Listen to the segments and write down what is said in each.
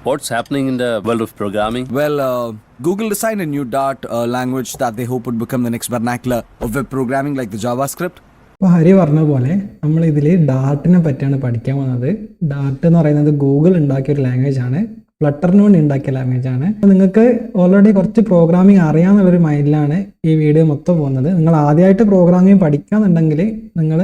What's happening in the world of programming? Well, Google designed a new Dart language that they hope would become the next vernacular of web programming like the JavaScript. അപ്പോൾ ഹരി പറഞ്ഞ പോലെ നമ്മൾ ഇതിൽ ഡാർട്ടിനെ പറ്റിയാണ് പഠിക്കാൻ പോകുന്നത്. Dart എന്ന് പറയുന്നത് ഗൂഗിൾ ഉണ്ടാക്കിയ ഒരു ലാംഗ്വേജ് ആണ്, ഫ്ലട്ടറിന് വേണ്ടി ഉണ്ടാക്കിയ ലാംഗ്വേജ് ആണ്. അപ്പോൾ നിങ്ങൾക്ക് ഓൾറെഡി കുറച്ച് പ്രോഗ്രാമിംഗ് അറിയാമെന്നുള്ളൊരു മൈൻഡിലാണ് ഈ വീഡിയോ മൊത്തം പോകുന്നത്. നിങ്ങൾ ആദ്യമായിട്ട് പ്രോഗ്രാമിംഗ് പഠിക്കാന്നുണ്ടെങ്കിൽ നിങ്ങൾ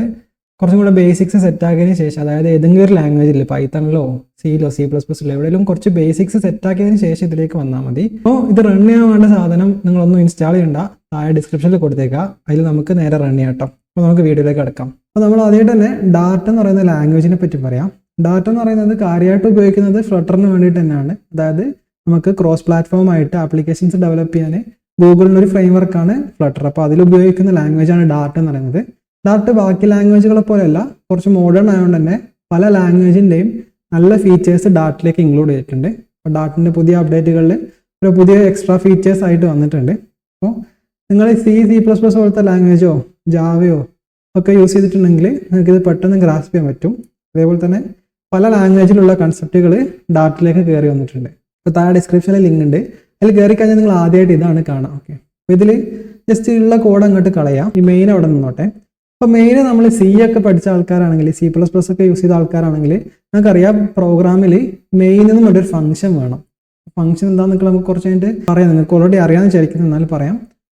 കുറച്ചും കൂടെ ബേസിക്സ് സെറ്റാക്കിയതിന് ശേഷം, അതായത് ഏതെങ്കിലും ഒരു ലാംഗ്വേജിൽ പൈത്തണിലോ സിയിലോ C++ലോ എവിടെയെങ്കിലും കുറച്ച് ബേസിക്സ് സെറ്റാക്കിയതിന് ശേഷം ഇതിലേക്ക് വന്നാൽ മതി. അപ്പോൾ ഇത് റൺ ചെയ്യാൻ വേണ്ട സാധനം നിങ്ങളൊന്നും ഇൻസ്റ്റാൾ ചെയ്യണ്ട, താഴെ ഡിസ്ക്രിപ്ഷനിൽ കൊടുത്തേക്കാം, അതിൽ നമുക്ക് നേരെ റൺ ചെയ്യാം കേട്ടോ. അപ്പോൾ നമുക്ക് വീഡിയോയിലേക്ക് കിടക്കാം. അപ്പോൾ നമ്മൾ ആദ്യമായിട്ട് തന്നെ ഡാർട്ട് എന്ന് പറയുന്ന ലാംഗ്വേജിനെ പറ്റി പറയാം. ഡാർട്ട് എന്ന് പറയുന്നത് കാര്യമായിട്ട് ഉപയോഗിക്കുന്നത് ഫ്ലട്ടറിന് വേണ്ടിയിട്ട് തന്നെയാണ്. അതായത് നമുക്ക് ക്രോസ് പ്ലാറ്റ്ഫോം ആയിട്ട് ആപ്ലിക്കേഷൻസ് ഡെവലപ്പ് ചെയ്യാൻ ഗൂഗിളിൻ്റെ ഒരു ഫ്രെയിംവർക്കാണ് ഫ്ലട്ടർ. അപ്പോൾ അതിൽ ഉപയോഗിക്കുന്ന ലാംഗ്വേജാണ് ഡാർട്ട് എന്ന് പറയുന്നത്. ഡാർട്ട് ബാക്കി ലാംഗ്വേജുകളെ പോലെയല്ല, കുറച്ച് മോഡേൺ ആയതുകൊണ്ട് തന്നെ പല ലാംഗ്വേജിൻ്റെയും നല്ല ഫീച്ചേഴ്സ് ഡാർട്ടിലേക്ക് ഇൻക്ലൂഡ് ചെയ്തിട്ടുണ്ട്. അപ്പോൾ ഡാർട്ടിൻ്റെ പുതിയ അപ്ഡേറ്റുകളിൽ ഒരു പുതിയ എക്സ്ട്രാ ഫീച്ചേഴ്സ് ആയിട്ട് വന്നിട്ടുണ്ട്. അപ്പോൾ നിങ്ങൾ C++ പോലത്തെ ലാംഗ്വേജോ ജാവയോ ഒക്കെ യൂസ് ചെയ്തിട്ടുണ്ടെങ്കിൽ നിങ്ങൾക്കിത് പെട്ടെന്ന് ഗ്രാസ്പ് ചെയ്യാൻ പറ്റും. അതേപോലെ തന്നെ പല ലാംഗ്വേജിലുള്ള കൺസെപ്റ്റുകൾ ഡാർട്ടിലേക്ക് കയറി വന്നിട്ടുണ്ട്. ഇപ്പോൾ താഴെ ഡിസ്ക്രിപ്ഷനിൽ ലിങ്ക് ഉണ്ട്, അതിൽ കയറി കഴിഞ്ഞാൽ നിങ്ങൾ ആദ്യമായിട്ട് ഇതാണ് കാണാം. ഓക്കെ, അപ്പോൾ ഇതിൽ ജസ്റ്റ് ഉള്ള കോഡ് അങ്ങോട്ട് കളയാം, ഈ മെയിൻ അവിടെ നിന്നോട്ടെ. അപ്പോൾ മെയിൻ നമ്മൾ C ഒക്കെ പഠിച്ച ആൾക്കാരാണെങ്കിൽ, C++ ഒക്കെ യൂസ് ചെയ്ത ആൾക്കാരാണെങ്കിൽ നമുക്കറിയാം പ്രോഗ്രാമിൽ മെയിൻ എന്ന് പറഞ്ഞൊരു ഫംഗ്ഷൻ വേണം. ഫംഗ്ഷൻ എന്താണെന്നൊക്കെ നമുക്ക് കുറച്ച് കഴിഞ്ഞിട്ട് പറയാം, നിങ്ങൾക്ക് ഓൾറെഡി അറിയാമെന്ന് വിചാരിക്കുന്നു, എന്നാലും പറയാം.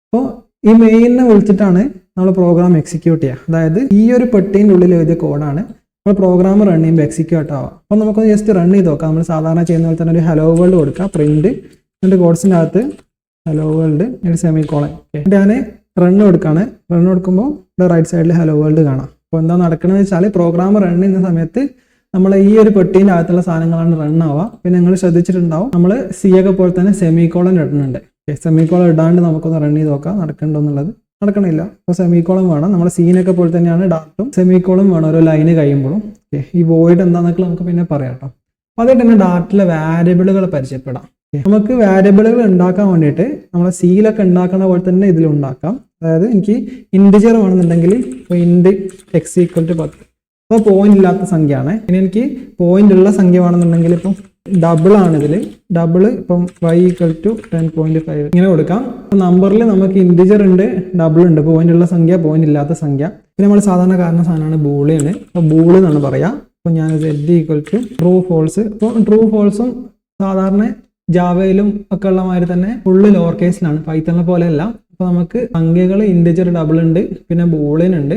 അപ്പോൾ ഈ മെയിനെ വിളിച്ചിട്ടാണ് നമ്മൾ പ്രോഗ്രാം എക്സിക്യൂട്ട് ചെയ്യുക. അതായത് ഈ ഒരു പെട്ടീൻ്റെ ഉള്ളിൽ എഴുതിയ കോഡാണ് നമ്മൾ പ്രോഗ്രാം റൺ ചെയ്യുമ്പോൾ എക്സിക്യൂട്ട് ആവുക. അപ്പോൾ നമുക്കൊന്ന് ജസ്റ്റ് റൺ ചെയ്ത് നോക്കാം. നമ്മൾ സാധാരണ ചെയ്യുന്ന പോലെ തന്നെ ഒരു ഹലോ വേൾഡ് കൊടുക്കുക, പ്രിന്റ്, എന്നിട്ട് കോഡ്സിൻ്റെ അകത്ത് ഹലോ വേൾഡ് ഒരു സെമിക്കോളൻ. ഞാൻ റൺ കൊടുക്കുകയാണ്. റൺ കൊടുക്കുമ്പോൾ ഇവിടെ റൈറ്റ് സൈഡിൽ ഹലോ വേൾഡ് കാണാം. അപ്പോൾ എന്താ നടക്കണമെന്ന് വെച്ചാൽ പ്രോഗ്രാം റൺ ചെയ്യുന്ന സമയത്ത് നമ്മൾ ഈ ഒരു പെട്ടീൻ്റെ അകത്തുള്ള സാധനങ്ങളാണ് റൺ ആവുക. പിന്നെ നിങ്ങൾ ശ്രദ്ധിച്ചിട്ടുണ്ടാവും നമ്മൾ C ഒക്കെ പോലെ തന്നെ സെമിക്കോളൻ ഇടുന്നുണ്ട്. സെമിക്കോളൻ ഇടാണ്ട് നമുക്കൊന്ന് റൺ ചെയ്ത് നോക്കാം നടക്കണ്ടോ എന്നുള്ളത്. നടക്കണില്ല. അപ്പോൾ സെമിക്കോളം വേണം. നമ്മുടെ സീനൊക്കെ പോലെ തന്നെയാണ് ഡാർട്ടും സെമിക്കോളം വേണം ഓരോ ലൈന് കഴിയുമ്പോഴും. ഓക്കെ, ഈ വോയിഡ് എന്താണെന്നൊക്കെ നമുക്ക് പിന്നെ പറയാം കേട്ടോ. അതായിട്ട് തന്നെ ഡാർട്ടിലെ വാരിയബിളുകൾ പരിചയപ്പെടാം. നമുക്ക് വാരിയബിളുകൾ ഉണ്ടാക്കാൻ വേണ്ടിയിട്ട് നമ്മളെ സിയിലൊക്കെ ഉണ്ടാക്കുന്ന പോലെ തന്നെ ഇതിലും ഉണ്ടാക്കാം. അതായത് എനിക്ക് ഇൻറ്റിജർ വേണമെന്നുണ്ടെങ്കിൽ ഇപ്പോൾ ഇൻറ്റ് x = 10, അപ്പോൾ പോയിന്റ് ഇല്ലാത്ത സംഖ്യയാണ്. ഇനി എനിക്ക് പോയിന്റ് ഉള്ള സംഖ്യ വേണമെന്നുണ്ടെങ്കിൽ ഇപ്പം ഡബിൾ ആണ് ഇതിൽ, ഡബിൾ ഇപ്പം y = 10.5 ഇങ്ങനെ കൊടുക്കാം. നമ്പറിൽ നമുക്ക് ഇൻറ്റിജർ ഉണ്ട്, ഡബിൾ ഉണ്ട്, പോയിന്റ് ഉള്ള സംഖ്യ, പോയിന്റ് ഇല്ലാത്ത സംഖ്യ. പിന്നെ നമ്മൾ സാധാരണ കാണുന്ന സാധനമാണ് ബൂളിയൻ. അപ്പോൾ ബൂള് എന്നാണ് പറയാം. അപ്പോൾ ഞാൻ z = ട്രൂ ഫോൾസ്. അപ്പോൾ ട്രൂ ഫോൾസും സാധാരണ ജാവയിലും ഒക്കെ ഉള്ള മാതിരി തന്നെ ഫുള്ള് ലോവർ കേസിലാണ്, പൈത്തണിനെ പോലെയല്ല. അപ്പോൾ നമുക്ക് സംഖ്യകൾ ഇൻറ്റിജർ ഡബിൾ ഉണ്ട്, പിന്നെ ബൂളിയൻ ഉണ്ട്,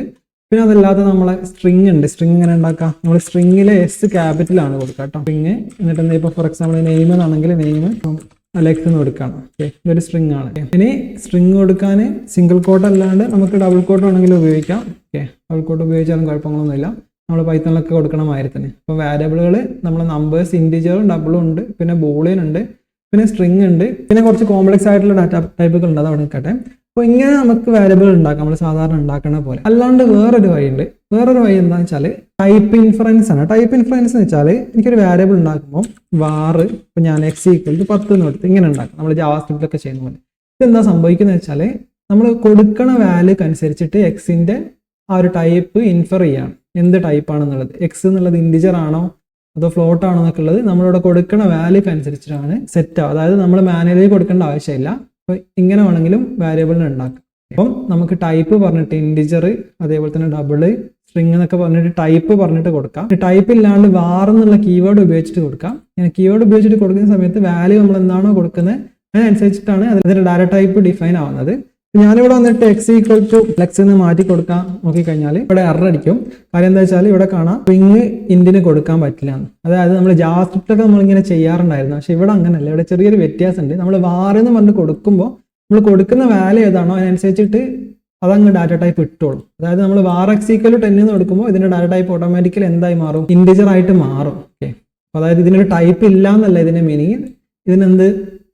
പിന്നെ അതല്ലാതെ നമ്മളെ സ്ട്രിങ് ഉണ്ട്. സ്ട്രിങ് എങ്ങനെ ഉണ്ടാക്കാം? നമ്മൾ സ്ട്രിങ്ങിലെ S ക്യാപിറ്റലാണ് കൊടുക്കുക കേട്ടോ. സ്ട്രിങ് എന്നിട്ട് എന്താ, ഇപ്പോൾ ഫോർ എക്സാമ്പിൾ നെയിം എന്നാണെങ്കിൽ നെയിം ഇപ്പം അലക്സ് എന്ന് കൊടുക്കുകയാണ്. ഓക്കെ, ഇതൊരു സ്ട്രിങ് ആണ്. ഇനി സ്ട്രിങ് കൊടുക്കാൻ സിംഗിൾ കോട്ട് അല്ലാണ്ട് നമുക്ക് ഡബിൾ കോട്ട് വേണമെങ്കിൽ ഉപയോഗിക്കാം. ഓക്കെ, ഡബിൾ കോട്ട് ഉപയോഗിച്ചാലും കുഴപ്പങ്ങളൊന്നുമില്ല, നമ്മൾ പൈത്തണിലൊക്കെ കൊടുക്കണ മാതിരി തന്നെ. അപ്പോൾ വാരിയബിളുകൾ നമ്മൾ നമ്പേഴ്സ് ഇൻറ്റിജറും ഡബിളും ഉണ്ട്, പിന്നെ ബൂളിയൻ ഉണ്ട്, പിന്നെ സ്ട്രിങ് ഉണ്ട്, പിന്നെ കുറച്ച് കോംപ്ലക്സ് ആയിട്ടുള്ള ഡാറ്റ ടൈപ്പുകൾ ഉണ്ട്, അത് അവിടെ നിൽക്കട്ടെ. അപ്പോൾ ഇങ്ങനെ നമുക്ക് വാരിയബിൾ ഉണ്ടാക്കാം നമ്മൾ സാധാരണ ഉണ്ടാക്കുന്ന പോലെ. അല്ലാണ്ട് വേറൊരു വഴിയുണ്ട്. വേറൊരു വഴി എന്താണെന്ന് വെച്ചാൽ ടൈപ്പ് ഇൻഫറൻസ് ആണ്. ടൈപ്പ് ഇൻഫറൻസ് എന്ന് വെച്ചാൽ എനിക്കൊരു വാരിയബിൾ ഉണ്ടാക്കുമ്പോൾ വാറ്, ഇപ്പോൾ ഞാൻ x = 10 എന്ന് കൊടുത്ത് ഇങ്ങനെ ഉണ്ടാക്കാം, നമ്മൾ ജാവാസ്ക്രിപ്റ്റിലൊക്കെ ചെയ്യുന്ന പോലെ. ഇതെന്താ സംഭവിക്കുന്നത് വെച്ചാൽ നമ്മൾ കൊടുക്കണ വാല്യൂക്ക് അനുസരിച്ചിട്ട് എക്സിൻ്റെ ആ ഒരു ടൈപ്പ് ഇൻഫർ ചെയ്യാണ്, എന്ത് ടൈപ്പാണെന്നുള്ളത്. എക്സ് എന്നുള്ളത് ഇൻറ്റിജർ ആണോ അതോ ഫ്ലോട്ട് ആണോ എന്നൊക്കെ ഉള്ളത് നമ്മളിവിടെ കൊടുക്കുന്ന വാല്യൂക്ക് അനുസരിച്ചിട്ടാണ് സെറ്റ് ആവുക. അതായത് നമ്മൾ മാനുവലി കൊടുക്കേണ്ട ആവശ്യമില്ല. അപ്പോൾ ഇങ്ങനെ വേണമെങ്കിലും വാരിയബിളിനെ ഉണ്ടാക്കാം. അപ്പം നമുക്ക് ടൈപ്പ് പറഞ്ഞിട്ട് ഇൻറ്റിജർ, അതേപോലെ തന്നെ ഡബിള്, സ്ട്രിങ് എന്നൊക്കെ പറഞ്ഞിട്ട് ടൈപ്പ് പറഞ്ഞിട്ട് കൊടുക്കാം. ടൈപ്പ് ഇല്ലാണ്ട് വാർ എന്നുള്ള കീവേഡ് ഉപയോഗിച്ചിട്ട് കൊടുക്കാം. ഇങ്ങനെ കീവേഡ് ഉപയോഗിച്ചിട്ട് കൊടുക്കുന്ന സമയത്ത് വാല്യൂ നമ്മൾ എന്താണോ കൊടുക്കുന്നത് അതിനനുസരിച്ചിട്ടാണ് അതിൻ്റെ ഡാറ്റ ടൈപ്പ് ഡിഫൈൻ ആവുന്നത്. ഞാനിവിടെ വന്നിട്ട് x = x എന്ന് മാറ്റി കൊടുക്കാൻ നോക്കിക്കഴിഞ്ഞാൽ ഇവിടെ എറർ അടിക്കും. കാര്യം എന്താ വെച്ചാൽ ഇവിടെ കാണാം സ്ട്രിങ് ഇൻറ്റിന് കൊടുക്കാൻ പറ്റില്ല എന്ന്. അതായത് നമ്മൾ ജാവാസ്ക്രിപ്റ്റൊക്കെ നമ്മളിങ്ങനെ ചെയ്യാറുണ്ടായിരുന്നു, പക്ഷെ ഇവിടെ അങ്ങനെയല്ല. ഇവിടെ ചെറിയൊരു വ്യത്യാസമുണ്ട്. നമ്മൾ വാർ എന്ന് പറഞ്ഞിട്ട് കൊടുക്കുമ്പോൾ നമ്മൾ കൊടുക്കുന്ന വാല്യൂ ഏതാണോ അതിനനുസരിച്ചിട്ട് അതങ്ങ് ഡാറ്റ ടൈപ്പ് ഇട്ടോളും. അതായത് നമ്മൾ വാർ x = 10 എന്ന് കൊടുക്കുമ്പോൾ ഇതിന്റെ ഡാറ്റ ടൈപ്പ് ഓട്ടോമാറ്റിക്കലി എന്തായി മാറും? ഇൻറ്റിജർ ആയിട്ട് മാറും. ഓക്കെ, അതായത് ഇതിനൊരു ടൈപ്പ് ഇല്ല എന്നല്ല ഇതിന്റെ മീനിങ്, ഇതിനെന്ത്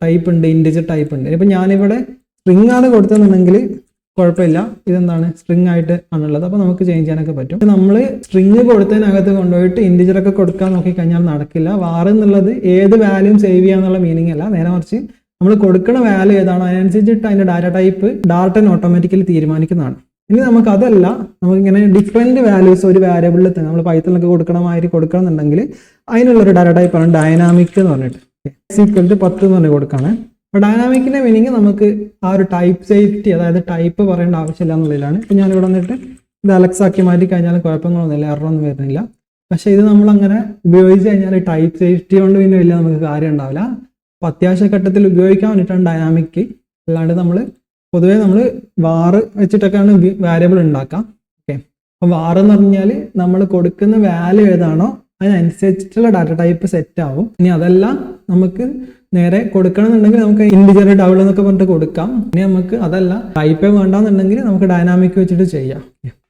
ടൈപ്പ് ഉണ്ട്? ഇൻറ്റിജർ ടൈപ്പ് ഉണ്ട്. ഇപ്പം ഞാനിവിടെ സ്ട്രിങ് ആണ് കൊടുത്തെന്നുണ്ടെങ്കിൽ കുഴപ്പമില്ല, ഇതെന്താണ് സ്ട്രിങ് ആയിട്ട് ആണുള്ളത്, അപ്പോൾ നമുക്ക് ചേഞ്ച് ചെയ്യാനൊക്കെ പറ്റും. നമ്മൾ സ്ട്രിങ് കൊടുത്തതിനകത്ത് കൊണ്ടുപോയിട്ട് ഇൻറ്റിജറൊക്കെ കൊടുക്കാൻ നോക്കിക്കഴിഞ്ഞാൽ നടക്കില്ല. വാർ എന്നുള്ളത് ഏത് വാല്യൂം സേവ് ചെയ്യാന്നുള്ള മീനിങ് അല്ല, നേരെ മറിച്ച് നമ്മൾ കൊടുക്കുന്ന വാല്യൂ ഏതാണോ അതിനനുസരിച്ചിട്ട് അതിൻ്റെ ഡാറ്റ ടൈപ്പ് ഡാർട്ടൻ ഓട്ടോമാറ്റിക്കലി തീരുമാനിക്കുന്നതാണ്. ഇനി നമുക്ക് അതല്ല, നമുക്കിങ്ങനെ ഡിഫറെൻറ്റ് വാല്യൂസ് ഒരു വാരിയബിളിൽ തന്നെ നമ്മൾ പൈത്തണിലൊക്കെ കൊടുക്കണമാതിരി കൊടുക്കണം എന്നുണ്ടെങ്കിൽ അതിനുള്ളൊരു ഡാറ്റ ടൈപ്പാണ് ഡൈനാമിക് എന്ന് പറഞ്ഞിട്ട്. ഈക്വൽ ടു 10 എന്ന് പറഞ്ഞ് കൊടുക്കുകയാണ്. അപ്പോൾ ഡൈനാമിക്കിന്റെ മീനിങ് നമുക്ക് ആ ഒരു ടൈപ്പ് സേഫ്റ്റി, അതായത് ടൈപ്പ് പറയേണ്ട ആവശ്യമില്ല എന്നുള്ളതിലാണ്. ഇപ്പം ഞാനിവിടെ വന്നിട്ട് ഇത് അലക്സ് ആക്കി മാറ്റി കഴിഞ്ഞാൽ കുഴപ്പങ്ങളൊന്നുമില്ല, എററൊന്നും വരുന്നില്ല. പക്ഷേ ഇത് നമ്മളങ്ങനെ ഉപയോഗിച്ച് കഴിഞ്ഞാൽ ടൈപ്പ് സേഫ്റ്റി കൊണ്ട് പിന്നെ വലിയ നമുക്ക് കാര്യം ഉണ്ടാവില്ല. അപ്പോൾ അത്യാവശ്യ ഘട്ടത്തിൽ ഉപയോഗിക്കാൻ വേണ്ടിയിട്ടാണ് ഡൈനാമിക്. അല്ലാണ്ട് നമ്മൾ പൊതുവേ നമ്മൾ വാർ വെച്ചിട്ടൊക്കെയാണ് വാരിയബിൾ ഉണ്ടാക്കാം. ഓക്കെ, അപ്പോൾ വാർ എന്ന് പറഞ്ഞാൽ നമ്മൾ കൊടുക്കുന്ന വാല്യൂ ഏതാണോ അതിനനുസരിച്ചിട്ടുള്ള ഡാറ്റ ടൈപ്പ് സെറ്റ് ആവും. ഇനി അതല്ല നമുക്ക് നേരെ കൊടുക്കണമെന്നുണ്ടെങ്കിൽ നമുക്ക് ഇൻഡിജർ ഡബിൾ എന്നൊക്കെ പറഞ്ഞിട്ട് കൊടുക്കാം. ഇനി നമുക്ക് അതല്ല ടൈപ്പേ വേണ്ടാന്നുണ്ടെങ്കിൽ നമുക്ക് ഡൈനാമിക് വെച്ചിട്ട് ചെയ്യാം.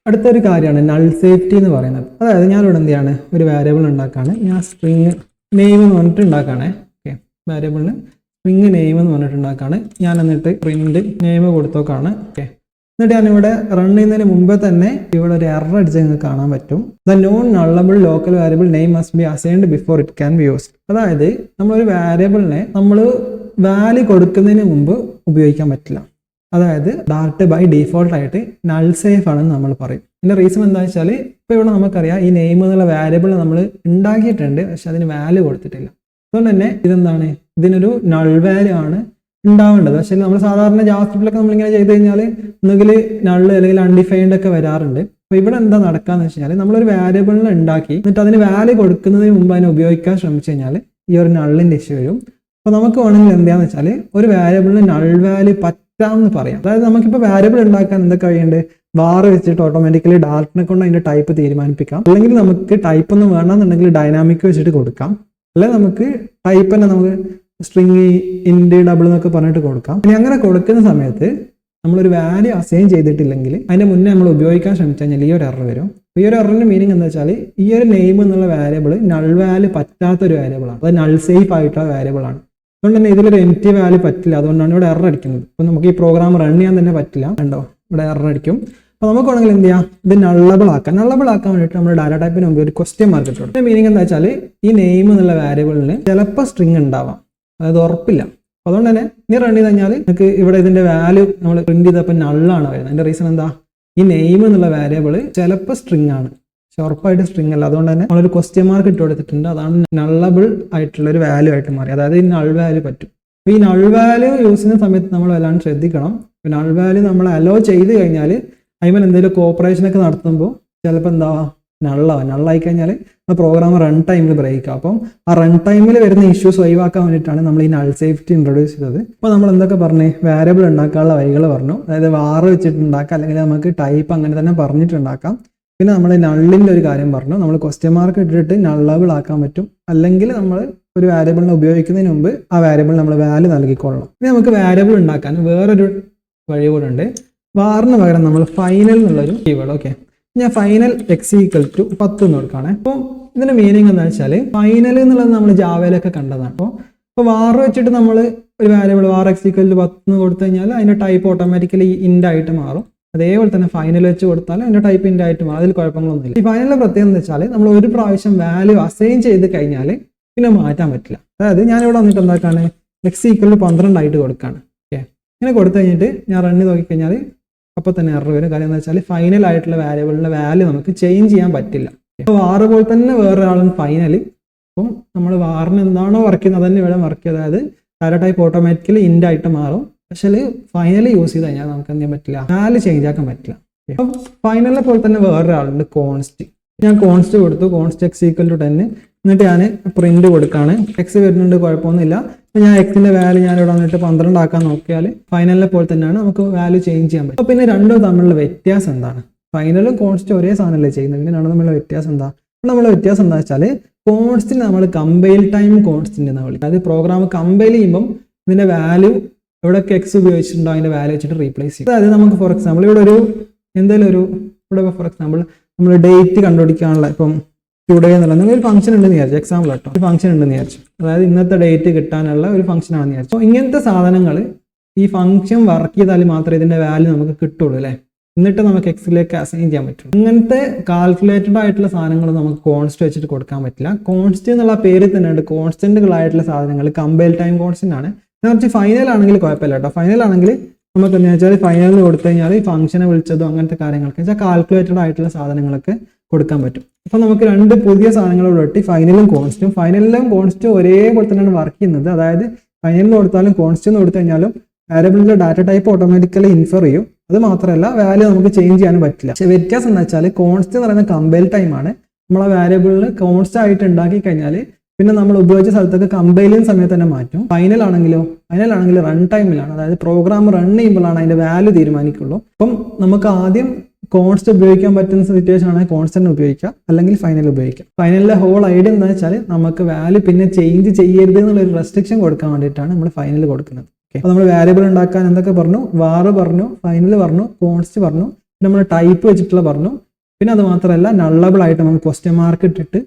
അടുത്തൊരു കാര്യമാണ് നൾ സേഫ്റ്റി എന്ന് പറയുന്നത്. അതായത് ഞാനിവിടെ എന്ത് ചെയ്യാണ്, ഒരു വാരിയബിൾ ഉണ്ടാക്കുകയാണ്. ഞാൻ സ്ട്രിങ് നെയിം എന്ന് പറഞ്ഞിട്ട് ഉണ്ടാക്കുകയാണേ. ഓക്കെ, വാരിയബിളിന് സ്ട്രിങ് നെയിം എന്ന് പറഞ്ഞിട്ട് ഉണ്ടാക്കുകയാണ്. ഞാൻ എന്നിട്ട് പ്രിന്റ് നെയിം കൊടുത്തോക്കാണ്. ഓക്കെ, എന്നിട്ട് ഞാനിവിടെ റൺ ചെയ്യുന്നതിന് മുമ്പേ തന്നെ ഇവിടെ ഒരു എറർ അടിച്ച് നിങ്ങൾക്ക് കാണാൻ പറ്റും. The non nullable local variable name must be assigned before it can be used. അതായത് നമ്മളൊരു വാരിയബിളിനെ നമ്മൾ വാല്യൂ കൊടുക്കുന്നതിന് മുമ്പ് ഉപയോഗിക്കാൻ പറ്റില്ല. അതായത് ഡാർട്ട് ബൈ ഡീഫോൾട്ട് ആയിട്ട് നൾ സേഫ് ആണെന്ന് നമ്മൾ പറയും. ഇതിന്റെ റീസൺ എന്താ വെച്ചാൽ ഇപ്പോൾ ഇവിടെ നമുക്കറിയാം ഈ നെയിം എന്നുള്ള വാരിയബിൾ നമ്മൾ ഉണ്ടാക്കിയിട്ടുണ്ട്, പക്ഷെ അതിന് വാല്യൂ കൊടുത്തിട്ടില്ല. അതുകൊണ്ട് തന്നെ ഇതെന്താണ്, ഇതിനൊരു നൾ വാല്യൂ ആണ് ഉണ്ടാവേണ്ടത്. പക്ഷേ നമ്മൾ സാധാരണ ജാവാസ്ക്രിപ്റ്റിലൊക്കെ നമ്മളിങ്ങനെ ചെയ്ത് കഴിഞ്ഞാൽ ഒന്നുകിൽ നള്ള് അല്ലെങ്കിൽ അൺഡിഫൈൻഡ് ഒക്കെ വരാറുണ്ട്. അപ്പോൾ ഇവിടെ എന്താ നടക്കാന്ന് വെച്ച് കഴിഞ്ഞാൽ നമ്മളൊരു വാരിയബിളിനെ ഉണ്ടാക്കി എന്നിട്ട് അതിന് വാല്യൂ കൊടുക്കുന്നതിന് മുമ്പ് അതിനെ ഉപയോഗിക്കാൻ ശ്രമിച്ചു കഴിഞ്ഞാൽ ഈ ഒരു നള്ളിന്റെ ഇഷ്യൂ വരും. അപ്പോൾ നമുക്ക് വേണമെങ്കിൽ എന്താണെന്ന് വെച്ചാൽ ഒരു വാരിയബിളിന് നൾ വാല്യൂ പറ്റാമെന്ന് പറയാം. അതായത് നമുക്കിപ്പോൾ വാരിയബിൾ ഉണ്ടാക്കാൻ എന്തൊക്കെ കഴിയുന്നുണ്ട്, വാർ വെച്ചിട്ട് ഓട്ടോമാറ്റിക്കലി ഡാർട്ടിനെ കൊണ്ട് അതിന്റെ ടൈപ്പ് തീരുമാനിപ്പിക്കാം. അല്ലെങ്കിൽ നമുക്ക് ടൈപ്പ് ഒന്നും വേണമെന്നുണ്ടെങ്കിൽ ഡൈനാമിക് വെച്ചിട്ട് കൊടുക്കാം. അല്ലെങ്കിൽ നമുക്ക് ടൈപ്പ് തന്നെ നമുക്ക് സ്ട്രിങ് ഇൻഡ് ഡബിൾ എന്നൊക്കെ പറഞ്ഞിട്ട് കൊടുക്കാം. ഇനി അങ്ങനെ കൊടുക്കുന്ന സമയത്ത് നമ്മളൊരു വാല്യൂ അസൈൻ ചെയ്തിട്ടില്ലെങ്കിൽ അതിന്റെ മുന്നേ നമ്മൾ ഉപയോഗിക്കാൻ ശ്രമിച്ചു കഴിഞ്ഞാൽ ഈ ഒരു എറർ വരും. ഈ ഒരു എററിന്റെ മീനിങ് എന്താ വെച്ചാൽ ഈ ഒരു നെയിം എന്നുള്ള വാരിയബിൾ നൾ വാല്യൂ പറ്റാത്തൊരു വാരിയബിളാണ്, അത് നൾ സേഫ് ആയിട്ടുള്ള വാരിയബിൾ ആണ്. അതുകൊണ്ട് തന്നെ ഇതിലൊരു എംപ്റ്റി വാല്യൂ പറ്റില്ല. അതുകൊണ്ടാണ് ഇവിടെ എറർ അടിക്കുന്നത്. അപ്പോൾ നമുക്ക് ഈ പ്രോഗ്രാം റൺ ചെയ്യാൻ തന്നെ പറ്റില്ല. കണ്ടോ, ഇവിടെ എറർ അടിക്കും. അപ്പോൾ നമുക്ക് വേണമെങ്കിൽ എന്ത് ചെയ്യാം, ഇത് നള്ളബിൾ ആക്കാൻ വേണ്ടിയിട്ട് നമ്മൾ ഡാറ്റ ടൈപ്പിന് മുമ്പ് ഒരു ക്വസ്റ്റ്യൻ മാർക്ക് ഇട്ടു. അതിന്റെ മീനിങ് എന്താ വെച്ചാൽ ഈ നെയിം എന്നുള്ള വാരിയബിളിന് ചിലപ്പോൾ സ്ട്രിങ് ഉണ്ടാവാം, അതായത് ഉറപ്പില്ല. അതുകൊണ്ട് തന്നെ ഇനി റൺ ചെയ്ത് കഴിഞ്ഞാൽ നിങ്ങൾക്ക് ഇവിടെ ഇതിന്റെ വാല്യൂ നമ്മൾ പ്രിന്റ് ചെയ്തപ്പോൾ നള്ളാണ് വരുന്നത്. അതിന്റെ റീസൺ എന്താ, ഈ നെയിം എന്നുള്ള വാരിയബിൾ ചിലപ്പോൾ സ്ട്രിങ് ആണ്, പക്ഷെ ഉറപ്പായിട്ട് സ്ട്രിങ് അല്ല. അതുകൊണ്ട് തന്നെ നമ്മളൊരു ക്വസ്റ്റ്യൻ മാർക്ക് ഇട്ട് കൊടുത്തിട്ടുണ്ട്. അതാണ് നള്ളബിൾ ആയിട്ടുള്ള ഒരു വാല്യൂ ആയിട്ട് മാറി. അതായത് ഈ നൾ വാല്യൂ പറ്റും. അപ്പോൾ ഈ നൾ വാല്യൂ യൂസ് ചെയ്യുന്ന സമയത്ത് നമ്മൾ വല്ലാണ്ട് ശ്രദ്ധിക്കണം. നൾ വാല്യൂ നമ്മൾ അലോ ചെയ്ത് കഴിഞ്ഞാൽ അതിൽ എന്തെങ്കിലും കോപ്പറേഷൻ ഒക്കെ നടത്തുമ്പോൾ ചിലപ്പോൾ എന്താ നള്ളായി കഴിഞ്ഞാൽ പ്രോഗ്രാം റൺ ടൈമിൽ ബ്രേക്ക്. അപ്പം ആ റൺ ടൈമിൽ വരുന്ന ഇഷ്യൂസ് ഒഴിവാക്കാൻ വേണ്ടിയിട്ടാണ് നമ്മൾ ഈ നൾ സേഫ്റ്റി ഇൻട്രൊഡ്യൂസ് ചെയ്തത്. അപ്പോൾ നമ്മൾ എന്തൊക്കെ പറഞ്ഞു, വാരിയബിൾ ഉണ്ടാക്കാനുള്ള വഴികൾ പറഞ്ഞു. അതായത് വാർ വെച്ചിട്ട് ഉണ്ടാക്കാം, അല്ലെങ്കിൽ നമുക്ക് ടൈപ്പ് അങ്ങനെ തന്നെ പറഞ്ഞിട്ടുണ്ടാക്കാം. പിന്നെ നമ്മൾ നള്ളിൻ്റെ ഒരു കാര്യം പറഞ്ഞു, നമ്മൾ ക്വസ്റ്റ്യൻ മാർക്ക് ഇട്ടിട്ട് നള്ളബിൾ ആക്കാൻ പറ്റും. അല്ലെങ്കിൽ നമ്മൾ ഒരു വാരിയബിളിനെ ഉപയോഗിക്കുന്നതിന് മുമ്പ് ആ വാരിയബിൾ നമ്മൾ വാല്യൂ നൽകിക്കൊള്ളണം. ഇനി നമുക്ക് വാരിയബിൾ ഉണ്ടാക്കാൻ വേറൊരു വഴി കൂടെ ഉണ്ട്. വാറിന് പകരം നമ്മൾ ഫൈനൽ എന്നുള്ളൊരു കീവേഡ്. ഓക്കെ, ഞാൻ ഫൈനൽ എക്സ് ഈക്വൽ ടു 10 എന്ന് കൊടുക്കുകയാണ്. അപ്പോൾ ഇതിന്റെ മീനിങ് എന്താ വെച്ചാൽ ഫൈനൽ എന്നുള്ളത് നമ്മൾ ജാവയിലൊക്കെ കണ്ടതാണ്. അപ്പോൾ വാർ വെച്ചിട്ട് നമ്മൾ ഒരു variable var x equal to 10 എന്ന് കൊടുത്തു കഴിഞ്ഞാൽ അതിന്റെ ടൈപ്പ് ഓട്ടോമാറ്റിക്കലി ഇൻഡ് ആയിട്ട് മാറും. അതേപോലെ തന്നെ ഫൈനൽ വെച്ച് കൊടുത്താൽ അതിന്റെ ടൈപ്പ് ഇൻഡ് ആയിട്ട് മാറും. അതിൽ കുഴപ്പങ്ങളൊന്നുമില്ല. ഈ ഫൈനലിന്റെ പ്രത്യേകത എന്ന് വെച്ചാൽ നമ്മൾ ഒരു പ്രാവശ്യം വാല്യൂ അസൈൻ ചെയ്ത് കഴിഞ്ഞാൽ പിന്നെ മാറ്റാൻ പറ്റില്ല. അതായത് ഞാനിവിടെ വന്നിട്ട് എന്താക്കാണ്, എക്സ് ഈക്വൽ ടു 12 ആയിട്ട് കൊടുക്കുകയാണ്. ഓക്കെ, ഇങ്ങനെ കൊടുത്തു കഴിഞ്ഞിട്ട് ഞാൻ റൺ നോക്കി കഴിഞ്ഞാൽ അപ്പോൾ തന്നെ എറർ വരും. കാര്യം എന്താ വെച്ചാൽ ഫൈനൽ ആയിട്ടുള്ള വാരിയബിളിന്റെ വാല്യൂ നമുക്ക് ചേഞ്ച് ചെയ്യാൻ പറ്റില്ല. അപ്പോൾ വാറ് പോലെ തന്നെ വേറൊരാളും ഫൈനൽ. അപ്പം നമ്മൾ വാറിന് എന്താണോ വർക്ക് ചെയ്യുന്നത് അതന്നെ ഇവിടെ വർക്ക് ചെയ്യുക. അതായത് ഡാറ്റ ടൈപ്പ് ഓട്ടോമാറ്റിക്കലി ഇൻഡ് ആയിട്ട് മാറും. പക്ഷേ ഫൈനൽ യൂസ് ചെയ്ത് കഴിഞ്ഞാൽ നമുക്ക് എന്ത് ചെയ്യാൻ പറ്റില്ല, വാല്യൂ ചേഞ്ച് ആക്കാൻ പറ്റില്ല. അപ്പം ഫൈനലിനെ പോലെ തന്നെ വേറൊരാളുണ്ട് കോൺസ്റ്റ്. ഞാൻ കോൺസ്റ്റ് കൊടുത്തു, കോൺസ്റ്റ് എക്സ് ഈക്വൽ ടു 10. എന്നിട്ട് ഞാൻ പ്രിന്റ് കൊടുക്കുകയാണ്. എക്സ് വരുന്നുണ്ട്, കുഴപ്പമൊന്നുമില്ല. ഞാൻ എക്സിന്റെ വാല്യൂ ഞാൻ ഇവിടെ വന്നിട്ട് 12 ആക്കാൻ നോക്കിയാൽ ഫൈനലിനെ പോലെ തന്നെയാണ്, നമുക്ക് വാല്യൂ ചേഞ്ച് ചെയ്യാൻ പറ്റും. അപ്പോൾ പിന്നെ രണ്ടും തമ്മിലുള്ള വ്യത്യാസം എന്താണ്, ഫൈനലും കോൺസ്റ്റ് ഒരേ സാധനമല്ലേ ചെയ്യുന്നത്, പിന്നെ രണ്ടും തമ്മിലുള്ള വ്യത്യാസം എന്താ? നമ്മളെ വ്യത്യാസം എന്താ വെച്ചാൽ കോൺസ്റ്റിന് നമ്മൾ കമ്പൈൽ ടൈം കോൺസ്റ്റന്റ് എന്നാണ് വിളിക്കുക. അതായത് പ്രോഗ്രാം കമ്പൈൽ ചെയ്യുമ്പം ഇതിന്റെ വാല്യൂ എവിടെയൊക്കെ എക്സ് ഉപയോഗിച്ചിട്ടുണ്ടോ അതിന്റെ വാല്യൂ വെച്ചിട്ട് റീപ്ലേസ് ചെയ്യും. അതായത് നമുക്ക് ഫോർ എക്സാമ്പിൾ ഇവിടെ ഒരു എന്തെങ്കിലും ഒരു ഇവിടെ ഫോർ എക്സാമ്പിൾ നമ്മൾ ഡേറ്റ് കണ്ടുപിടിക്കാനുള്ള ഇപ്പം ടുഡേ എന്നുള്ള ഒരു ഫംഗ്ഷൻ ഉണ്ടെന്ന് വിചാരിച്ചു, എക്സാമ്പിൾ കേട്ടോ, ഒരു ഫംഗ്ഷൻ ഉണ്ടെന്ന് വിചാരിച്ചു. അതായത് ഇന്നത്തെ ഡേറ്റ് കിട്ടാനുള്ള ഒരു ഫംഗ്ഷൻ ആണെന്ന് വിചാരിച്ചു. അപ്പോൾ ഇങ്ങനത്തെ സാധനങ്ങൾ ഈ ഫംഗ്ഷൻ വർക്ക് ചെയ്താൽ മാത്രമേ ഇതിന്റെ വാല്യൂ നമുക്ക് കിട്ടുള്ളൂ അല്ലേ, എന്നിട്ട് നമുക്ക് എക്സിലേക്ക് അസൈൻ ചെയ്യാൻ പറ്റും. ഇങ്ങനത്തെ കാൽക്കുലേറ്റഡ് ആയിട്ടുള്ള സാധനങ്ങൾ നമുക്ക് കോൺസ്റ്റ് വെച്ചിട്ട് കൊടുക്കാൻ പറ്റില്ല. കോൺസ്റ്റ് എന്നുള്ള പേര് തന്നെയുണ്ട്, കോൺസ്റ്റന്റുകളായിട്ടുള്ള സാധനങ്ങൾ കമ്പൈൽ ടൈം കോൺസ്റ്റന്റ് ആണ്. കുറച്ച് ഫൈനൽ ആണെങ്കിൽ കുഴപ്പമില്ല കേട്ടോ. ഫൈനൽ ആണെങ്കിൽ നമുക്ക് എന്താ വെച്ചാൽ ഫൈനലിൽ കൊടുത്തു കഴിഞ്ഞാൽ ഈ ഫംഗ്ഷനെ വിളിച്ചതും അങ്ങനത്തെ കാര്യങ്ങളൊക്കെ വെച്ചാൽ കാൽക്കുലേറ്റഡ് ആയിട്ടുള്ള സാധനങ്ങളൊക്കെ കൊടുക്കാൻ പറ്റും. അപ്പോൾ നമുക്ക് രണ്ട് പുതിയ സാധനങ്ങളോട് കിട്ടി, ഫൈനലും കോൺസ്റ്റും. ഫൈനലിലും കോൺസ്റ്റും ഒരേപോലെ തന്നെയാണ് വർക്ക് ചെയ്യുന്നത്. അതായത് ഫൈനലിൽ കൊടുത്താലും കോൺസ്റ്റന്റ് കൊടുത്തു കഴിഞ്ഞാലും വേരിയബിളിന്റെ ഡാറ്റ ടൈപ്പ് ഓട്ടോമാറ്റിക്കലി ഇൻഫർ ചെയ്യും. അത് മാത്രമല്ല വാല്യൂ നമുക്ക് ചേഞ്ച് ചെയ്യാനും പറ്റില്ല. പക്ഷേ വ്യത്യാസം എന്ന് വെച്ചാൽ കോൺസ്റ്റ് എന്ന് പറയുന്ന കമ്പൈൽ ടൈം ആണ്. നമ്മൾ ആ വാരിയബിളിൽ കോൺസ്റ്റ് ആയിട്ട് ഉണ്ടാക്കി കഴിഞ്ഞാൽ പിന്നെ നമ്മൾ ഉപയോഗിച്ച സ്ഥലത്തൊക്കെ കമ്പൈൽ ചെയ്യുന്ന സമയത്ത് തന്നെ മാറ്റും. ഫൈനൽ ആണെങ്കിലോ റൺ ടൈമിലാണ്, അതായത് പ്രോഗ്രാം റൺ ചെയ്യുമ്പോഴാണ് അതിന്റെ വാല്യൂ തീരുമാനിക്കുള്ളൂ. അപ്പം നമുക്ക് ആദ്യം കോൺസ്റ്റ് ഉപയോഗിക്കാൻ പറ്റുന്ന സിറ്റുവേഷൻ ആണെങ്കിൽ കോൺസ്റ്റന്റ് ഉപയോഗിക്കുക, അല്ലെങ്കിൽ ഫൈനൽ ഉപയോഗിക്കുക. ഫൈനലിലെ ഹോൾ ഐഡിയ എന്താ വെച്ചാൽ നമുക്ക് വാല്യൂ പിന്നെ ചേഞ്ച് ചെയ്യരുത് എന്നുള്ളൊരു റെസ്ട്രിക്ഷൻ കൊടുക്കാൻ വേണ്ടിയിട്ടാണ് നമ്മൾ ഫൈനൽ കൊടുക്കുന്നത്. അപ്പോൾ നമ്മൾ വാരിയബിൾ ഉണ്ടാക്കാൻ എന്തൊക്കെ പറഞ്ഞു? വാർ പറഞ്ഞു, ഫൈനൽ പറഞ്ഞു, കോൺസ്റ്റ് പറഞ്ഞു, പിന്നെ നമ്മൾ ടൈപ്പ് വെച്ചിട്ടുള്ള പറഞ്ഞു. പിന്നെ അത് മാത്രമല്ല നള്ളബിൾ ആയിട്ട് നമുക്ക് ക്വസ്റ്റ്യൻ മാർക്ക് ഇട്ടിട്ട്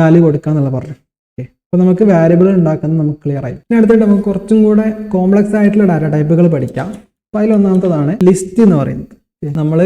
വാല്യൂ കൊടുക്കുക എന്നുള്ള പറഞ്ഞു. അപ്പോൾ നമുക്ക് വാരിയബിൾ ഉണ്ടാക്കുന്നത് നമുക്ക് ക്ലിയർ ആയി. പിന്നെ അടുത്തായിട്ട് നമുക്ക് കുറച്ചും കൂടെ കോംപ്ലക്സ് ആയിട്ടുള്ള ഡാറ്റ ടൈപ്പുകൾ പഠിക്കാം. അപ്പോൾ അതിലൊന്നാമത്തതാണ് ലിസ്റ്റ് എന്ന് പറയുന്നത്. നമ്മൾ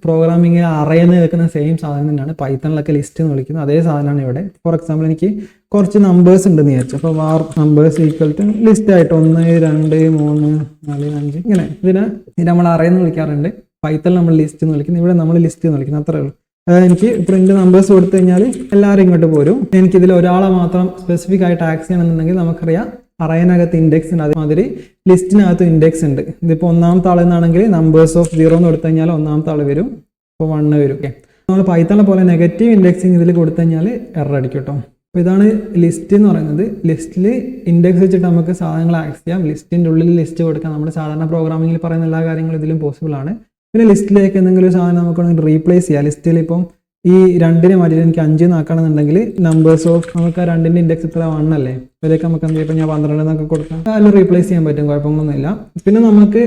പ്രോഗ്രാമിംഗ് അറേന്ന് വെക്കുന്ന സെയിം സാധനം തന്നെയാണ് പൈത്തണിലൊക്കെ ലിസ്റ്റ് എന്ന് വിളിക്കുന്നത്. അതേ സാധനമാണ് ഇവിടെ. ഫോർ എക്സാമ്പിൾ എനിക്ക് കുറച്ച് നമ്പേഴ്സ് ഉണ്ടെന്ന് വിചാരിച്ചു. അപ്പോൾ വാർ നമ്പേഴ്സ് ഈക്വൽ ടു ലിസ്റ്റ് ആയിട്ട് 1, 2, 3, 4, 5 ഇങ്ങനെ ഇതിനെ നമ്മൾ അറേന്ന് വിളിക്കാറുണ്ട്. പൈത്തണിൽ നമ്മൾ ലിസ്റ്റ് എന്ന് വിളിക്കുന്നത്, ഇവിടെ നമ്മൾ ലിസ്റ്റ് എന്ന് വിളിക്കുന്നത്. അത്രേ ഉള്ളൂ. അതായത് എനിക്ക് പ്രിന്റ് നമ്പേഴ്സ് കൊടുത്തു കഴിഞ്ഞാൽ എല്ലാവരും ഇങ്ങോട്ട് പോരും. എനിക്കിതിൽ ഒരാളെ മാത്രം സ്പെസിഫിക് ആയിട്ട് ആക്സ് ചെയ്യണമെന്നുണ്ടെങ്കിൽ നമുക്കറിയാം അറേനകത്ത് ഇൻഡെക്സ് ഉണ്ട്, അതേമാതിരി ലിസ്റ്റിനകത്ത് ഇൻഡെക്സ് ഉണ്ട്. ഇതിപ്പോൾ ഒന്നാമത്തെ ആളെന്നാണെങ്കിൽ നമ്പേഴ്സ് ഓഫ് 0 എന്ന് കൊടുത്തു കഴിഞ്ഞാൽ ഒന്നാമത്തെ ആൾ വരും, ഇപ്പോൾ 1 വരും. ഓക്കെ, നമ്മൾ പൈത്തണിലെ പോലെ നെഗറ്റീവ് ഇൻഡെക്സിങ് ഇതിൽ കൊടുത്തു കഴിഞ്ഞാൽ എറർ അടിക്കും കേട്ടോ. അപ്പോൾ ഇതാണ് ലിസ്റ്റ് എന്ന് പറയുന്നത്. ലിസ്റ്റിൽ ഇൻഡെക്സ് വെച്ചിട്ട് നമുക്ക് സാധനങ്ങൾ ആക്സ് ചെയ്യാം. ലിസ്റ്റിൻ്റെ ഉള്ളിൽ ലിസ്റ്റ് കൊടുക്കാം. നമ്മുടെ സാധാരണ പ്രോഗ്രാമിങ്ങിൽ പറയുന്ന എല്ലാ കാര്യങ്ങളും ഇതിലും പോസിബിൾ ആണ്. പിന്നെ ലിസ്റ്റിലേക്ക് എന്തെങ്കിലും ഒരു സാധനം നമുക്ക് റീപ്ലേസ് ചെയ്യാം. ലിസ്റ്റിൽ ഇപ്പം ഈ 2 മാറ്റിയിട്ട് എനിക്ക് 5 ആക്കണമെന്നുണ്ടെങ്കിൽ നമ്പേഴ്സ് ഓഫ് നമുക്ക് 2 ഇൻഡെക്സ് ഇത്ര 1 അല്ലേ, അതിലേക്ക് നമുക്ക് എന്ത് ചെയ്യും, ഞാൻ 12 എന്നൊക്കെ കൊടുക്കാം. അതിൽ റീപ്ലേസ് ചെയ്യാൻ പറ്റും, കുഴപ്പമൊന്നുമില്ല. പിന്നെ നമുക്ക്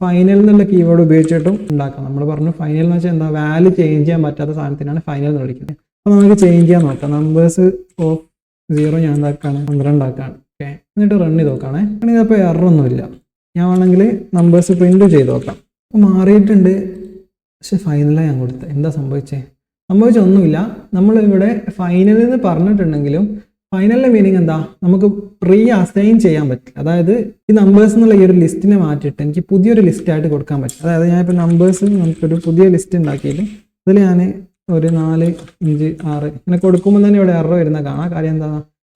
ഫൈനൽ എന്നുള്ള കീവേഡ് ഉപയോഗിച്ചിട്ടും ഉണ്ടാക്കാം. നമ്മൾ പറഞ്ഞു ഫൈനൽ എന്ന് വെച്ചാൽ എന്താ, വാല്യൂ ചേഞ്ച് ചെയ്യാൻ പറ്റാത്ത സാധനത്തിനാണ് ഫൈനൽ എന്ന് വിളിക്കുന്നത്. അപ്പോൾ നമുക്ക് ചേഞ്ച് ചെയ്യാൻ നോക്കാം. നമ്പേഴ്സ് ഓഫ് 0 ഞാൻ എന്താക്കാണ് 12 ആക്കാണ്. ഓക്കെ, എന്നിട്ട് റൺ ചെയ്ത് നോക്കുകയാണേ. ഇതിപ്പോൾ എററൊന്നുമില്ല. ഞാൻ വേണമെങ്കിൽ നമ്പേഴ്സ് പ്രിന്റ് ചെയ്ത് നോക്കാം. അപ്പോൾ മാറിയിട്ടുണ്ട്, പക്ഷെ ഫൈനലാണ് ഞാൻ കൊടുത്തത്. എന്താ സംഭവിച്ചൊന്നുമില്ല. നമ്മൾ ഇവിടെ ഫൈനൽ എന്ന് പറഞ്ഞിട്ടുണ്ടെങ്കിലും ഫൈനലിൻ്റെ മീനിങ് എന്താ, നമുക്ക് റീ അസൈൻ ചെയ്യാൻ പറ്റില്ല. അതായത് ഈ നമ്പേഴ്സ് എന്നുള്ള ഈ ഒരു ലിസ്റ്റിനെ മാറ്റിയിട്ട് എനിക്ക് പുതിയൊരു ലിസ്റ്റ് ആയിട്ട് കൊടുക്കാൻ പറ്റും. അതായത് ഞാനിപ്പോൾ നമ്പേഴ്സ് നമുക്കൊരു പുതിയ ലിസ്റ്റ് ഉണ്ടാക്കിയിട്ട് അതിൽ ഞാൻ ഒരു 4, 5, 6 ഇങ്ങനെ കൊടുക്കുമ്പോൾ തന്നെ ഇവിടെ എറർ വരുന്ന കാണാം. കാര്യം എന്താ,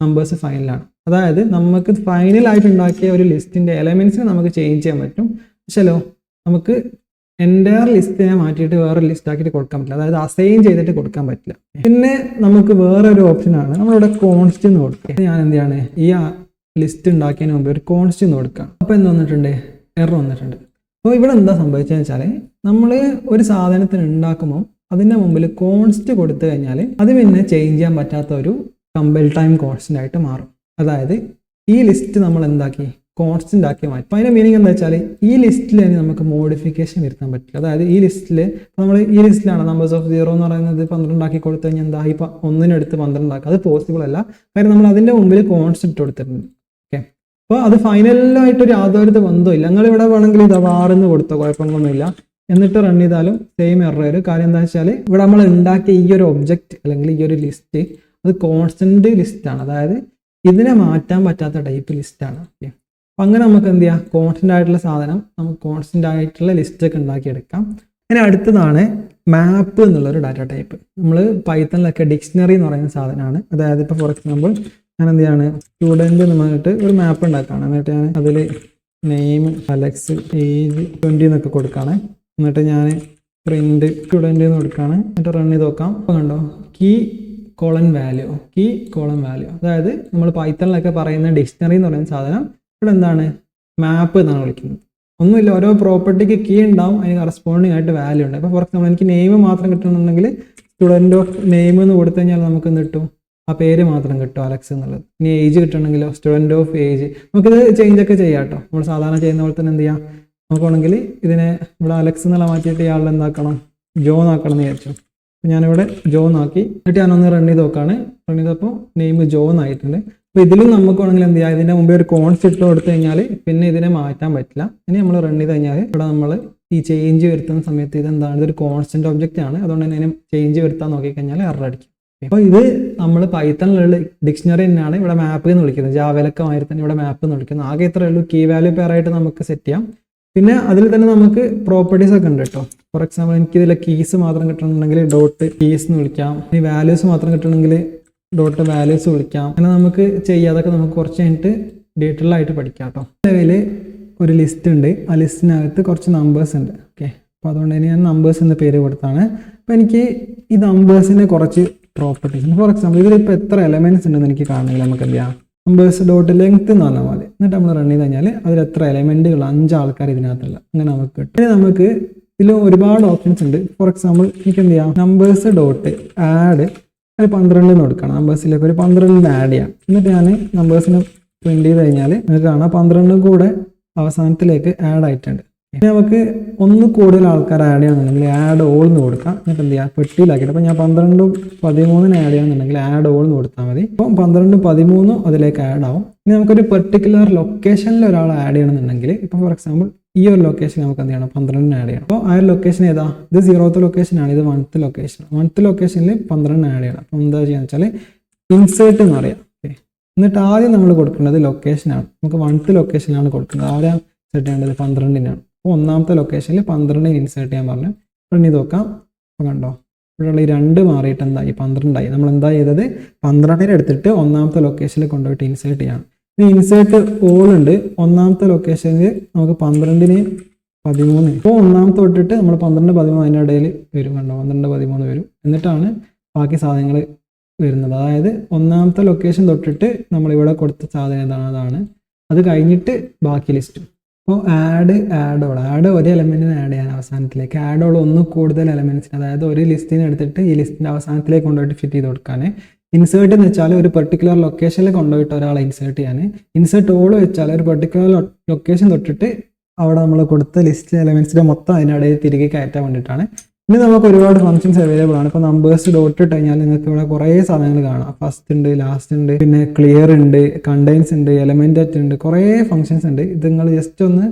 നമ്പേഴ്സ് ഫൈനലാണ്. അതായത് നമുക്ക് ഫൈനലായിട്ട് ഉണ്ടാക്കിയ ഒരു ലിസ്റ്റിൻ്റെ എലമെൻസിനെ നമുക്ക് ചേഞ്ച് ചെയ്യാൻ പറ്റും. പക്ഷേലോ നമുക്ക് എൻ്റയർ ലിസ്റ്റിനെ മാറ്റിയിട്ട് വേറെ ലിസ്റ്റ് ആക്കിയിട്ട് കൊടുക്കാൻ പറ്റില്ല. അതായത് അസൈൻ ചെയ്തിട്ട് കൊടുക്കാൻ പറ്റില്ല. പിന്നെ നമുക്ക് വേറൊരു ഓപ്ഷനാണ് നമ്മളിവിടെ കോൺസ്റ്റ് എന്ന് കൊടുക്കുക. ഞാൻ എന്ത് ചെയ്യാണ്, ഈ ലിസ്റ്റ് ഉണ്ടാക്കിയതിന് മുമ്പ് ഒരു കോൺസ്റ്റ് എന്ന് കൊടുക്കാം. അപ്പോൾ എന്ത് വന്നിട്ടുണ്ട്, എറർ വന്നിട്ടുണ്ട്. അപ്പോൾ ഇവിടെ എന്താ സംഭവിച്ചതെന്ന് വെച്ചാൽ നമ്മൾ ഒരു സാധനത്തിന് ഉണ്ടാക്കുമ്പോൾ അതിൻ്റെ മുമ്പിൽ കോൺസ്റ്റ് കൊടുത്തു കഴിഞ്ഞാൽ അത് പിന്നെ ചേഞ്ച് ചെയ്യാൻ പറ്റാത്ത ഒരു കമ്പൈൽ ടൈം കോൺസ്റ്റൻ്റ് ആയിട്ട് മാറും. അതായത് ഈ ലിസ്റ്റ് നമ്മൾ എന്താക്കി, കോൺസ്റ്റന്റ് ആക്കി മാറ്റി. അപ്പോൾ അതിൻ്റെ മീനിങ് എന്താ വെച്ചാൽ ഈ ലിസ്റ്റിൽ തന്നെ നമുക്ക് മോഡിഫിക്കേഷൻ വരുത്താൻ പറ്റില്ല. അതായത് ഈ ലിസ്റ്റിൽ നമ്മൾ ഈ ലിസ്റ്റിലാണ് നമ്പേഴ്സ് ഓഫ് 0 എന്ന് പറയുന്നത് 12 ആക്കി കൊടുത്തു കഴിഞ്ഞാൽ എന്താ, ഇപ്പോൾ 1 എടുത്ത് 12 ആക്കുക, അത് പോസിബിൾ അല്ല. കാര്യം നമ്മൾ അതിൻ്റെ മുമ്പിൽ കോൺസ്റ്റന്റ് കൊടുത്തിട്ടുണ്ട്. ഓക്കെ, അപ്പോൾ അത് ഫൈനലായിട്ടൊരു യാതൊരു ബന്ധമില്ല. നിങ്ങളിവിടെ വേണമെങ്കിൽ ഇത് വാറെന്ന് കൊടുത്തോ, കുഴപ്പമൊന്നുമില്ല. എന്നിട്ട് റൺ ചെയ്താലും സെയിം എറർ വരും. കാര്യം എന്താ വെച്ചാൽ ഇവിടെ നമ്മൾ ഉണ്ടാക്കിയ ഈ ഒരു ഒബ്ജക്റ്റ് അല്ലെങ്കിൽ ഈ ഒരു ലിസ്റ്റ് അത് കോൺസ്റ്റന്റ് ലിസ്റ്റാണ്. അതായത് ഇതിനെ മാറ്റാൻ പറ്റാത്ത ടൈപ്പ് ലിസ്റ്റാണ്. ഓക്കെ, അപ്പം അങ്ങനെ നമുക്ക് എന്ത് ചെയ്യാം, കോൺസ്റ്റന്റ് ആയിട്ടുള്ള സാധനം നമുക്ക് കോൺസ്റ്റന്റ് ആയിട്ടുള്ള ലിസ്റ്റൊക്കെ ഉണ്ടാക്കിയെടുക്കാം. ഇനി അടുത്തതാണ് മാപ്പ് എന്നുള്ളൊരു ഡാറ്റ ടൈപ്പ്. നമ്മൾ പൈത്തണിലൊക്കെ ഡിക്ഷണറി എന്ന് പറയുന്ന സാധനമാണ്. അതായത് ഇപ്പോൾ ഫോർ എക്സാമ്പിൾ ഞാൻ എന്ത് ചെയ്യാണ്, സ്റ്റുഡൻറ്റ് എന്ന് പറഞ്ഞിട്ട് ഒരു മാപ്പ് ഉണ്ടാക്കുകയാണ്. എന്നിട്ട് ഞാൻ അതിൽ നെയിം, അലക്സ്, ഏജ് 20 എന്നൊക്കെ കൊടുക്കുകയാണ്. എന്നിട്ട് ഞാൻ പ്രിന്റ് സ്റ്റുഡൻറ്റ് എന്ന് കൊടുക്കുകയാണ്. എന്നിട്ട് റൺ ചെയ്ത് നോക്കാം. അപ്പോൾ കണ്ടോ, കീ കോളൻ വാല്യൂ. അതായത് നമ്മൾ പൈത്തണിലൊക്കെ പറയുന്ന ഡിക്ഷണറി എന്ന് പറയുന്ന സാധനം ഇവിടെ എന്താണ്, മാപ്പ് എന്നാണ് വിളിക്കുന്നത്. ഒന്നുമില്ല, ഓരോ പ്രോപ്പർട്ടിക്ക് കീ ഉണ്ടാവും, അതിന് കറസ്പോണ്ടിങ് ആയിട്ട് വാല്യൂ ഉണ്ട്. അപ്പോൾ ഫോർ എക്സാമ്പിൾ എനിക്ക് നെയിം മാത്രം കിട്ടണമെന്നുണ്ടെങ്കിൽ സ്റ്റുഡൻറ്റ് ഓഫ് നെയിം എന്ന് കൊടുത്തു കഴിഞ്ഞാൽ നമുക്ക് എന്ത് കിട്ടും, ആ പേര് മാത്രം കിട്ടും, അലക്സ് എന്നുള്ളത്. ഇനി ഏജ് കിട്ടണമെങ്കിലോ സ്റ്റുഡൻറ്റ് ഓഫ് ഏജ്. നമുക്കിത് ചേഞ്ച് ഒക്കെ ചെയ്യാം കേട്ടോ. നമ്മൾ സാധാരണ ചെയ്യുന്ന പോലെ തന്നെ എന്ത് ചെയ്യാം, നോക്കുകയാണെങ്കിൽ ഇതിനെ ഇവിടെ അലക്സ് എന്നുള്ള മാറ്റിയിട്ട് ഇയാളുടെ എന്താക്കണം, ജോൺ ആക്കണം എന്ന് വിചാരിച്ചു. അപ്പോൾ ഞാനിവിടെ ജോൺ ആക്കി. എന്നിട്ട് ഞാനൊന്ന് റൺ ചെയ്ത് നോക്കുകയാണ്. റൺ ചെയ്തപ്പോൾ നെയിം ജോൺ ആയിട്ടുണ്ട്. അപ്പോൾ ഇതിലും നമുക്ക് വേണമെങ്കിൽ എന്ത് ചെയ്യാം, ഇതിൻ്റെ മുമ്പേ ഒരു കോൺസ്റ്റ് ഇട്ട് കൊടുത്തു കഴിഞ്ഞാൽ പിന്നെ ഇതിനെ മാറ്റാൻ പറ്റില്ല. ഇനി നമ്മൾ റൺ ചെയ്ത് കഴിഞ്ഞാൽ ഇവിടെ നമ്മൾ ഈ ചേഞ്ച് വരുത്തുന്ന സമയത്ത് ഇതെന്താണ്, ഇതൊരു കോൺസ്റ്റന്റ് ഒബ്ജക്റ്റ് ആണ്. അതുകൊണ്ട് തന്നെ ഇതിനെ ചേഞ്ച് വരുത്താൻ നോക്കിക്കഴിഞ്ഞാൽ എറർ അടിക്കും. അപ്പോൾ ഇത് നമ്മൾ പൈത്തണിലുള്ള ഡിക്ഷണറി തന്നെയാണ് ഇവിടെ മാപ്പ് എന്ന് വിളിക്കുന്നത്. ജാവയിലൊക്കെ മാതിരി തന്നെ ഇവിടെ മാപ്പ് എന്ന് വിളിക്കുന്നത്. ആകെ ഇത്രയേ ഉള്ളൂ, കീ വാല്യൂ പെയറായിട്ട് നമുക്ക് സെറ്റ് ചെയ്യാം. പിന്നെ അതിൽ തന്നെ നമുക്ക് പ്രോപ്പർട്ടീസ് ഒക്കെ ഉണ്ട് കേട്ടോ. ഫോർ എക്സാമ്പിൾ എനിക്ക് ഇതിലെ കീസ് മാത്രം കിട്ടണമെന്നുണ്ടെങ്കിൽ ഡോട്ട് കീസ് എന്ന് വിളിക്കാം. ഈ വാല്യൂസ് മാത്രം കിട്ടണമെങ്കിൽ ഡോട്ട് വാല്യൂസ് വിളിക്കാം. അങ്ങനെ നമുക്ക് ചെയ്യാതൊക്കെ നമുക്ക് കുറച്ച് കഴിഞ്ഞിട്ട് ഡീറ്റെയിൽ ആയിട്ട് പഠിക്കാം കേട്ടോ. നിലവിൽ ഒരു ലിസ്റ്റ് ഉണ്ട്, ആ ലിസ്റ്റിനകത്ത് കുറച്ച് നമ്പേഴ്സ് ഉണ്ട്. ഓക്കെ, അപ്പോൾ അതുകൊണ്ട് തന്നെ ഞാൻ നമ്പേഴ്സ് എന്ന പേര് കൊടുത്താണ്. അപ്പോൾ എനിക്ക് ഈ നമ്പേഴ്സിൻ്റെ കുറച്ച് പ്രോപ്പർട്ടീസ് ഉണ്ട്. ഫോർ എക്സാമ്പിൾ ഇതിലിപ്പോൾ എത്ര എലമെൻറ്റ്സ് ഉണ്ടെന്ന് എനിക്ക് കാണണമെങ്കിൽ നമുക്ക് എന്ത് ചെയ്യാം, നമ്പേഴ്സ് ഡോട്ട് ലെങ്ത് എന്ന് പറഞ്ഞാൽ മതി. എന്നിട്ട് നമ്മൾ റൺ ചെയ്ത് കഴിഞ്ഞാൽ അതിൽ എത്ര എലമെൻറ്റുകൾ 5 ആൾക്കാർ ഇതിനകത്തുള്ള അങ്ങനെ നമുക്ക് കിട്ടും. ഇനി നമുക്ക് ഇതിൽ ഒരുപാട് ഓപ്ഷൻസ് ഉണ്ട്. ഫോർ എക്സാമ്പിൾ എനിക്ക് എന്ത് ചെയ്യാം, നമ്പേഴ്സ് ഡോട്ട് ആഡ് ഒരു 12 കൊടുക്കണം. നമ്പേഴ്സിലേക്ക് ഒരു 12 ആഡ് ചെയ്യാം. എന്നിട്ട് ഞാൻ നമ്പേഴ്സിന് പ്രിന്റ് ചെയ്ത് കഴിഞ്ഞാൽ നിങ്ങൾക്ക് കാണാം 12 കൂടെ അവസാനത്തിലേക്ക് ആഡ് ആയിട്ടുണ്ട്. ഇനി നമുക്ക് ഒന്ന് കൂടുതൽ ആൾക്കാർ ആഡ് ചെയ്യണമെന്നുണ്ടെങ്കിൽ ആഡ് ഓൾ എന്ന് കൊടുക്കാം. എന്നിട്ട് എന്ത് ചെയ്യാം, പെട്ടിയിലാക്കിയിട്ട് അപ്പോൾ ഞാൻ 12 13 ആഡ് ചെയ്യണമെന്നുണ്ടെങ്കിൽ ആഡ് ഓൾ എന്ന് കൊടുത്താൽ മതി. അപ്പോൾ 12 13 അതിലേക്ക് ആഡ് ആവും. ഇനി നമുക്കൊരു പെർട്ടിക്കുലർ ലൊക്കേഷനിൽ ഒരാൾ ആഡ് ചെയ്യണമെന്നുണ്ടെങ്കിൽ ഇപ്പോൾ ഫോർ എക്സാമ്പിൾ ഈ ഒരു ലൊക്കേഷൻ നമുക്ക് എന്ത് ചെയ്യണം, 12 ആഡ് ചെയ്യണം. അപ്പോൾ ആ ഒരു ലൊക്കേഷൻ ഏതാ, ഇത് 0th ലൊക്കേഷനാണ്, ഇത് 1th ലൊക്കേഷൻ. 1th ലൊക്കേഷനിൽ 12 ആഡ് ചെയ്യണം. അപ്പോൾ എന്താ ചെയ്യുക വെച്ചാൽ ഇൻസേർട്ട് എന്ന് പറയാം. എന്നിട്ട് ആദ്യം നമ്മൾ കൊടുക്കേണ്ടത് ലൊക്കേഷനാണ്. നമുക്ക് 1th ലൊക്കേഷനിലാണ് കൊടുക്കുന്നത്. ആരാ സെറ്റ് ചെയ്യേണ്ടത്, 12-നാണ്. അപ്പോൾ 1ാമത്തെ ലൊക്കേഷനിൽ 12 ഇൻസേർട്ട് ചെയ്യാൻ പറഞ്ഞു. റൺ ചെയ്ത് നോക്കാം. അപ്പോൾ കണ്ടോ, ഇവിടെയുള്ള ഈ 2 മാറിയിട്ട് എന്തായി, 12 ആയി. നമ്മൾ എന്താ ചെയ്തത്, 12 എടുത്തിട്ട് 1ാമത്തെ ലൊക്കേഷനിൽ കൊണ്ടുപോയിട്ട് ഇൻസേർട്ട് ചെയ്യണം. ഇനി ഇൻസേർട്ട് ഓൾ ഉണ്ട്. 1ാമത്തെ ലൊക്കേഷനിൽ നമുക്ക് 12 13. ഇപ്പോൾ 1ാമത്തെ തൊട്ടിട്ട് നമ്മൾ 12 13 അതിൻ്റെ ഇടയിൽ വരും. കണ്ടോ, 12 13 വരും. എന്നിട്ടാണ് ബാക്കി സാധനങ്ങൾ വരുന്നത്. അതായത് 1ാമത്തെ ലൊക്കേഷൻ തൊട്ടിട്ട് നമ്മളിവിടെ കൊടുത്ത സാധനം അതാണ്. അത് കഴിഞ്ഞിട്ട് ബാക്കി ലിസ്റ്റ്. അപ്പോൾ ആഡ് ഒരു എലമെൻറ്റിന് ആഡ് ചെയ്യാൻ അവസാനത്തിലേക്ക്, ആഡ് ഓൾ ഒന്ന് കൂടുതൽ എലമെൻറ്റ്സിന്, അതായത് ഒരു ലിസ്റ്റിനെ എടുത്തിട്ട് ഈ ലിസ്റ്റിൻ്റെ അവസാനത്തിലേക്ക് കൊണ്ടുപോയിട്ട് ഫിറ്റ് ചെയ്ത് കൊടുക്കാൻ. ഇൻസേർട്ട് എന്ന് വെച്ചാൽ ഒരു പെർട്ടിക്കുലർ ലൊക്കേഷനിൽ കൊണ്ടുപോയിട്ട് ഒരാളെ ഇൻസേർട്ട് ചെയ്യാൻ. ഇൻസേർട്ട് ഓൾ വെച്ചാൽ ഒരു പെർട്ടിക്കുലർ ലൊക്കേഷൻ തൊട്ടിട്ട് അവിടെ നമ്മൾ കൊടുത്ത ലിസ്റ്റ് എലമെൻറ്റ്സിൻ്റെ മൊത്തം അതിനിടയിൽ തിരികെ കയറ്റാൻ വേണ്ടിയിട്ടാണ്. ഇനി നമുക്ക് ഒരുപാട് ഫംഗ്ഷൻസ് അവൈലബിൾ ആണ്. ഇപ്പോൾ നമ്പേഴ്സ് ഡോട്ട് ഇട്ട് കഴിഞ്ഞാൽ നിങ്ങൾക്ക് ഇവിടെ കുറേ സാധനങ്ങൾ കാണാം. ഫസ്റ്റ് ഉണ്ട്, ലാസ്റ്റ് ഉണ്ട്, പിന്നെ ക്ലിയർ ഉണ്ട്, കണ്ടെയ്ൻസ് ഉണ്ട്, എലമെന്റ് അറ്റ് ഉണ്ട്, കുറേ ഫംഗ്ഷൻസ് ഉണ്ട്. ഇത് നിങ്ങൾ ജസ്റ്റ് ഒന്ന്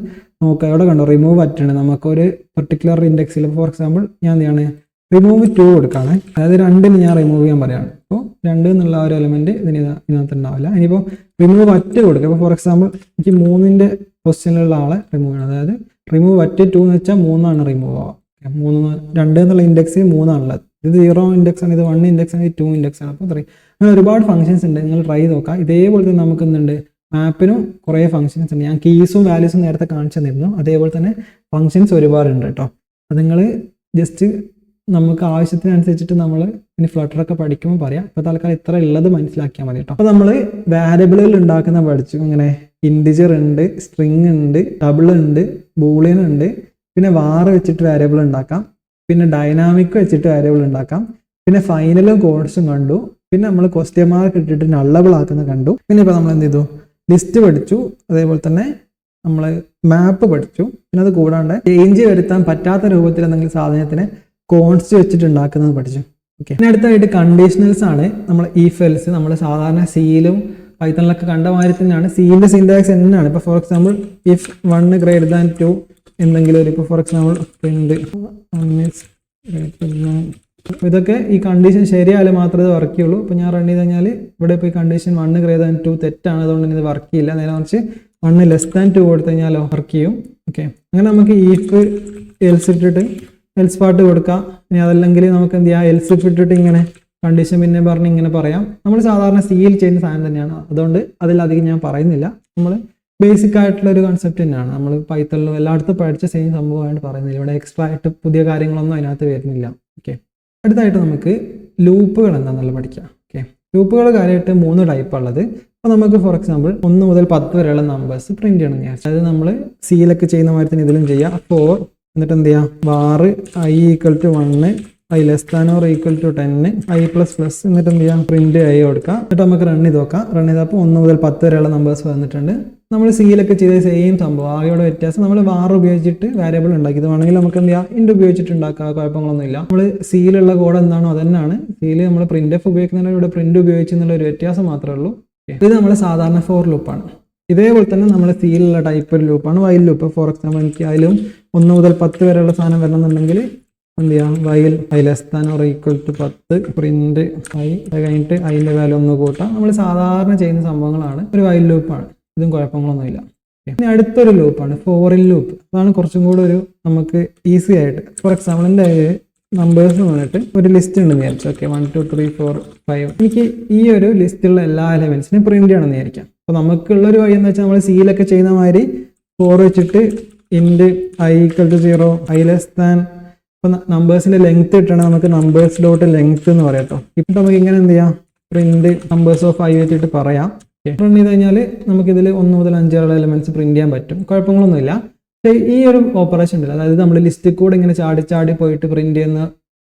നോക്കുക. ഇവിടെ കണ്ടോ, റിമൂവ് അറ്റ് ഉണ്ട്. നമുക്കൊരു പെർട്ടിക്കുലർ ഇൻഡെക്സിൽ ഫോർ എക്സാമ്പിൾ ഞാൻ എന്താണ് റിമൂവ് 2 കൊടുക്കുകയാണ്. അതായത് 2 ഞാൻ റിമൂവ് ചെയ്യാൻ പറയുകയാണ്. അപ്പോൾ 2 എന്നുള്ള ഒരു എലമെന്റ് ഇതിനകത്ത് ഉണ്ടാവില്ല. ഇനിയിപ്പോൾ റിമൂവ് അറ്റ് കൊടുക്കുക. ഇപ്പോൾ ഫോർ എക്സാമ്പിൾ എനിക്ക് 3ന്റെ പൊസിഷനിലുള്ള ആളെ റിമൂവ് ചെയ്യണം. അതായത് റിമൂവ് അറ്റ് 2 എന്ന് വെച്ചാൽ 3 റിമൂവ് ആവുക. 2 എന്നുള്ള ഇൻഡെക്സ് 3 ആണുള്ളത്. ഇത് 0 ഇൻഡെക്സ് ആണ്, ഇത് 1 ഇൻഡെക്സ് ആണ്, ഇത് 2 ഇൻഡെക്സ് ആണ്. അപ്പോൾ 3 അങ്ങനെ ഒരുപാട് ഫംഗ്ഷൻസ് ഉണ്ട്. നിങ്ങൾ ട്രൈ ചെയ്ത് നോക്കാം. ഇതേപോലെ തന്നെ നമുക്ക് എന്തുണ്ട്, മാപ്പിനും കുറേ ഫംഗ്ഷൻസ് ഉണ്ട്. ഞാൻ കീസും വാല്യൂസും നേരത്തെ കാണിച്ചു തന്നിരുന്നു. അതേപോലെ തന്നെ ഫംഗ്ഷൻസ് ഒരുപാടുണ്ട് കേട്ടോ. അത് നിങ്ങൾ ജസ്റ്റ് നമുക്ക് ആവശ്യത്തിനനുസരിച്ചിട്ട് നമ്മൾ ഇനി ഫ്ലട്ടറൊക്കെ പഠിക്കുമ്പോൾ പറയാം. ഇപ്പോൾ തൽക്കാലം ഇത്ര ഉള്ളത് മനസ്സിലാക്കിയാൽ മതി കേട്ടോ. അപ്പോൾ നമ്മൾ വാരിയബിളുകൾ ഉണ്ടാക്കുന്ന പഠിച്ചു. അങ്ങനെ ഇൻറ്റിജർ ഉണ്ട്, സ്ട്രിങ് ഉണ്ട്, ഡബിൾ ഉണ്ട്, ബൂളിയൻ ഉണ്ട്, പിന്നെ വാർ വെച്ചിട്ട് വേരിയബിൾ ഉണ്ടാക്കാം, പിന്നെ ഡൈനാമിക് വെച്ചിട്ട് വേരിയബിൾ ഉണ്ടാക്കാം, പിന്നെ ഫൈനലും കോൺസും കണ്ടു, പിന്നെ നമ്മൾ ക്വസ്റ്റ്യൻ മാർക്ക് ഇട്ടിട്ട് നള്ളബിൾ ആക്കുന്ന കണ്ടു. പിന്നെ ഇപ്പോൾ നമ്മൾ എന്ത് ചെയ്തു, ലിസ്റ്റ് പഠിച്ചു, അതേപോലെ തന്നെ നമ്മൾ മാപ്പ് പഠിച്ചു. പിന്നെ അത് കൂടാണ്ട് ചേഞ്ച് വരുത്താൻ പറ്റാത്ത രൂപത്തിൽ എന്തെങ്കിലും സാധനത്തിന് കോൺസ്റ്റ് വെച്ചിട്ട് ഉണ്ടാക്കുന്നത് പഠിച്ചു. ഓക്കെ, പിന്നെ അടുത്തായിട്ട് കണ്ടീഷണൽസ് ആണ്. നമ്മൾ ഈഫ് എൽസ് നമ്മൾ സാധാരണ സിയിലും പൈത്തണിലൊക്കെ കണ്ട മാതിരി തന്നെയാണ്. സിയിൻ്റെ സിൻടാക്സ് തന്നെയാണ്. ഇപ്പോൾ for example if 1 greater than 2 എന്തെങ്കിലും ഒരു, ഇപ്പോൾ ഫോർ എക്സാമ്പിൾ പ്രിന്റ് ഇതൊക്കെ ഈ കണ്ടീഷൻ ശരിയായാലും മാത്രമേ വർക്ക് ചെയ്യുള്ളൂ. ഇപ്പോൾ ഞാൻ റൺ ചെയ്ത് കഴിഞ്ഞാൽ ഇവിടെ ഇപ്പോൾ ഈ കണ്ടീഷൻ 1 ഗ്രേറ്റർ ദാൻ 2 തെറ്റാണ്, അതുകൊണ്ട് ഇത് വർക്ക് ചെയ്യില്ല. നേരെ മറിച്ച് 1 ലെസ് ദാൻ 2 കൊടുത്തു കഴിഞ്ഞാൽ വർക്ക് ചെയ്യും. ഓക്കെ, അങ്ങനെ നമുക്ക് ഈഫ് എൽസ് ഇട്ടിട്ട് എൽസ് പാർട്ട് കൊടുക്കാം. ഇനി അതല്ലെങ്കിൽ നമുക്ക് എന്ത് ചെയ്യാം, എൽസ് ഇട്ടിട്ട് ഇങ്ങനെ കണ്ടീഷൻ പിന്നെ പറഞ്ഞ് ഇങ്ങനെ പറയാം. നമ്മൾ സാധാരണ സിയിൽ ചെയ്യുന്ന സാധനം തന്നെയാണ്, അതുകൊണ്ട് അതിലധികം ഞാൻ പറയുന്നില്ല. നമ്മൾ ബേസിക് ആയിട്ടുള്ള ഒരു കൺസെപ്റ്റ് തന്നെയാണ്. നമ്മൾ പൈത്തണിലും എല്ലായിടത്തും പഠിച്ച സെയിം സംഭവമായിട്ട് പറയുന്നില്ല. ഇവിടെ എക്സ്ട്രാ ആയിട്ട് പുതിയ കാര്യങ്ങളൊന്നും അതിനകത്ത് വരുന്നില്ല. ഓക്കെ, അടുത്തായിട്ട് നമുക്ക് ലൂപ്പുകൾ എന്താണെന്നുള്ള പഠിക്കാം. ഓക്കെ, ലൂപ്പുകൾ കാര്യമായിട്ട് 3 ടൈപ്പ് ഉള്ളത്. അപ്പോൾ നമുക്ക് ഫോർ എക്സാമ്പിൾ 1 മുതൽ 10 വരെയുള്ള നമ്പേഴ്സ് പ്രിന്റ് ചെയ്യണം ഞാൻ. അതായത് നമ്മൾ സിയിലൊക്കെ ചെയ്യുന്ന മാതിരി തന്നെ ഇതിലും ചെയ്യാം. 4 എന്നിട്ട് എന്ത് ചെയ്യാം, വാർ i = 1, i less than or equal to 10, i++, എന്നിട്ട് എന്ത് ചെയ്യാം, പ്രിന്റ് i കൊടുക്കാം. എന്നിട്ട് നമുക്ക് റൺ ചെയ്ത് നോക്കാം. റൺ ചെയ്തപ്പോൾ 1 മുതൽ 10 വരെയുള്ള നമ്പേഴ്സ് വന്നിട്ടുണ്ട്. നമ്മൾ സിയിലൊക്കെ ചെയ്ത സെയിം സംഭവം, ആകെയുടെ വ്യത്യാസം നമ്മൾ വാർ ഉപയോഗിച്ചിട്ട് വേരിയബിൾ ഉണ്ടാക്കി. ഇത് വേണമെങ്കിൽ നമുക്ക് എന്ത് ചെയ്യാം, ഇൻഡ് ഉപയോഗിച്ചിട്ട് ഉണ്ടാക്കുക, കുഴപ്പങ്ങളൊന്നുമില്ല. നമ്മൾ സിയിലുള്ള കോഡ് എന്താണോ അതന്നെയാണ്. സിയിൽ നമ്മൾ പ്രിന്റ് എഫ് ഉപയോഗിക്കുന്നതിന് ഇവിടെ പ്രിന്റ് ഉപയോഗിച്ചെന്നുള്ള ഒരു വ്യത്യാസം മാത്രമേ ഉള്ളൂ. ഇത് നമ്മൾ സാധാരണ ഫോർ ലൂപ്പാണ്. ഇതേപോലെ തന്നെ നമ്മൾ സിയിലുള്ള ടൈപ്പ് ഒരു ലൂപ്പാണ് വൈൽ ലൂപ്പ്. ഫോർ എക്സാമ്പിൾ എനിക്ക് അതിലും 1 മുതൽ 10 വരെയുള്ള സാധനം വരണമെന്നുണ്ടെങ്കിൽ എന്ത് ചെയ്യാം, while i less than or equal to 10, print i, അത് കഴിഞ്ഞിട്ട് അതിൻ്റെ വാല്യൂ 1 കൂട്ടാം. നമ്മൾ സാധാരണ ചെയ്യുന്ന സംഭവങ്ങളാണ്. ഒരു വൈൽ ലൂപ്പാണ്, ഇതും കുഴപ്പങ്ങളൊന്നുമില്ല. ഇനി അടുത്തൊരു ലൂപ്പാണ് ഫോറിൻ ലൂപ്പ്. അതാണ് കുറച്ചും കൂടെ ഒരു നമുക്ക് ഈസി ആയിട്ട്. ഫോർ എക്സാമ്പിൾ എൻ്റെ നമ്പേഴ്സ് വന്നിട്ട് ഒരു ലിസ്റ്റ് ഉണ്ടെന്ന് വിചാരിച്ചു. ഓക്കെ, 1 2 3 4 5. എനിക്ക് ഈ ഒരു ലിസ്റ്റിലുള്ള എല്ലാ എലമെന്റ്സിനും പ്രിന്റ് ചെയ്യണമെന്ന് വിചാരിക്കാം. അപ്പോൾ നമുക്കുള്ളൊരു വഴി എന്ന് വെച്ചാൽ നമ്മൾ സിയിലൊക്കെ ചെയ്യുന്ന മാതിരി 4 വെച്ചിട്ട് ഇൻഡ് i = 0, i less than. ഇപ്പം നമ്പേഴ്സിന്റെ ലെങ്ത് കിട്ടണം നമുക്ക് നമ്പേഴ്സ് ഡോട്ട് ലെങ്ത് എന്ന് പറയാം കേട്ടോ. ഇപ്പം നമുക്ക് ഇങ്ങനെ എന്ത് ചെയ്യാം, പ്രിന്റ് നമ്പേഴ്സ് ഓഫ് i വെച്ചിട്ട് പറയാം. റൺ ചെയ്ത് കഴിഞ്ഞാൽ നമുക്കിതിൽ 1 മുതൽ 5 വരെയുള്ള എലമെന്റ്സ് പ്രിന്റ് ചെയ്യാൻ പറ്റും, കുഴപ്പങ്ങളൊന്നുമില്ല. പക്ഷേ ഈ ഒരു ഓപ്പറേഷൻ ഉണ്ടല്ലോ, അതായത് നമ്മൾ ലിസ്റ്റിൽ കൂടെ ഇങ്ങനെ ചാടി പോയിട്ട് പ്രിന്റ് ചെയ്യുന്ന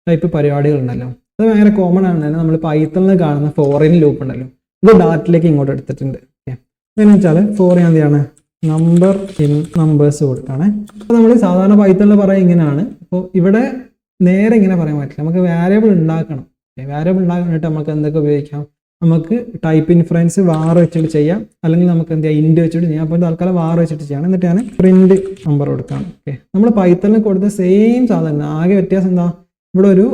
ടൈപ്പ് പരിപാടികളുണ്ടല്ലോ, അത് ഭയങ്കര കോമൺ ആണ്. നമ്മൾ പൈത്തണിൽ കാണുന്ന ഫോറിൻ ലൂപ്പ് ഉണ്ടല്ലോ, ഇത് ഡാറ്റിലേക്ക് ഇങ്ങോട്ട് എടുത്തിട്ടുണ്ട്. എങ്ങനെയാണെന്ന് വെച്ചാൽ ഫോർ ഞാൻ എന്താണ് നമ്പർ ഇൻ നമ്പേഴ്സ് കൊടുക്കുകയാണ്. അപ്പോൾ നമ്മൾ സാധാരണ പൈത്തണിൽ പറയാൻ ഇങ്ങനെയാണ്. അപ്പോൾ ഇവിടെ നേരെ ഇങ്ങനെ പറയാൻ പറ്റില്ല, നമുക്ക് വാരിയബിൾ ഉണ്ടാക്കണം. വാരിയബിൾ ഉണ്ടാക്കാനായിട്ട് നമുക്ക് എന്തൊക്കെ ഉപയോഗിക്കാം, നമുക്ക് ടൈപ്പ് ഇൻഫറൻസ് വാർ വെച്ചിട്ട് ചെയ്യാം, അല്ലെങ്കിൽ നമുക്ക് എന്ത് ചെയ്യാം ഇൻഡ് വെച്ചിട്ട് ചെയ്യാം. അപ്പോൾ തൽക്കാലം വാർ വെച്ചിട്ട് ചെയ്യണം. എന്നിട്ട് ഞാൻ പ്രിന്റ് നമ്പർ കൊടുക്കുകയാണ്. ഓക്കെ, നമ്മൾ പൈത്തണിൽ കൊടുത്ത സെയിം സാധനം, ആകെ വ്യത്യാസം എന്താ, ഇവിടെ ഒരു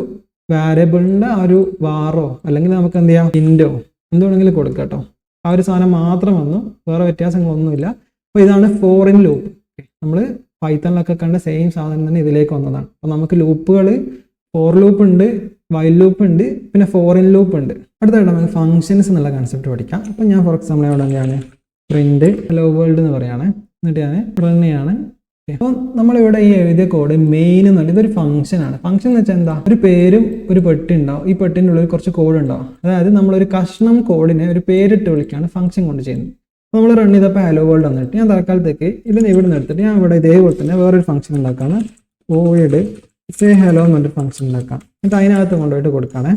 വാരിയബിളിൻ്റെ ആ ഒരു വാറോ അല്ലെങ്കിൽ നമുക്ക് എന്ത് ചെയ്യാം ഇൻഡോ എന്തുവേണമെങ്കിലും കൊടുക്കാം കേട്ടോ. ആ ഒരു സാധനം മാത്രം വന്നു, വേറെ വ്യത്യാസങ്ങളൊന്നുമില്ല. അപ്പോൾ ഇതാണ് ഫോറിൻ ലൂപ്പ്. നമ്മൾ പൈത്തണിലൊക്കെ കണ്ട സെയിം സാധനം തന്നെ ഇതിലേക്ക് വന്നതാണ്. അപ്പോൾ നമുക്ക് ലൂപ്പുകൾ ഫോർ ലൂപ്പ് ഉണ്ട്, വൈൽ ലൂപ്പ് ഉണ്ട്, പിന്നെ ഫോറിൻ ലൂപ്പ് ഉണ്ട്. അടുത്തായിട്ട് നമുക്ക് ഫങ്ഷൻസ് എന്നുള്ള കൺസെപ്റ്റ് പഠിക്കാം. അപ്പോൾ ഞാൻ ഫോർ എക്സാമ്പിൾ ഇവിടെ എന്താണ് പ്രിന്റ് ഹലോ വേൾഡ് എന്ന് പറയുകയാണ്. എന്നിട്ട് ഞാൻ റൺ ചെയ്യാണ്. അപ്പോൾ നമ്മളിവിടെ ഈ എഴുതിയ കോഡ് മെയിൻ എന്ന് പറഞ്ഞാൽ ഇതൊരു ഫംഗ്ഷനാണ്. ഫംഗ്ഷൻ എന്ന് വെച്ചാൽ എന്താ, ഒരു പേരും ഒരു പെട്ടി ഉണ്ടാവും, ഈ പെട്ടിൻ്റെ ഉള്ളിൽ കുറച്ച് കോഡ് ഉണ്ടാവും. അതായത് നമ്മളൊരു കഷ്ണം കോഡിനെ ഒരു പേരിട്ട് വിളിക്കുകയാണ് ഫംഗ്ഷൻ കൊണ്ട് ചെയ്യുന്നത്. നമ്മൾ റൺ ചെയ്തപ്പോൾ ഹലോ വേൾഡ് വന്നിട്ട് ഞാൻ തൽക്കാലത്തേക്ക് ഇവിടെ നിന്ന് എടുത്തിട്ട് ഞാൻ ഇവിടെ ഇതേപോലെ തന്നെ വേറൊരു ഫംഗ്ഷൻ ഉണ്ടാക്കുകയാണ്. വോയിഡ് സേ ഹലോ എന്ന് പറഞ്ഞിട്ട് ഫംഗ്ഷൻ ഉണ്ടാക്കാം. എന്നിട്ട് അതിനകത്ത് കൊണ്ടുപോയിട്ട് കൊടുക്കുകയാണ്.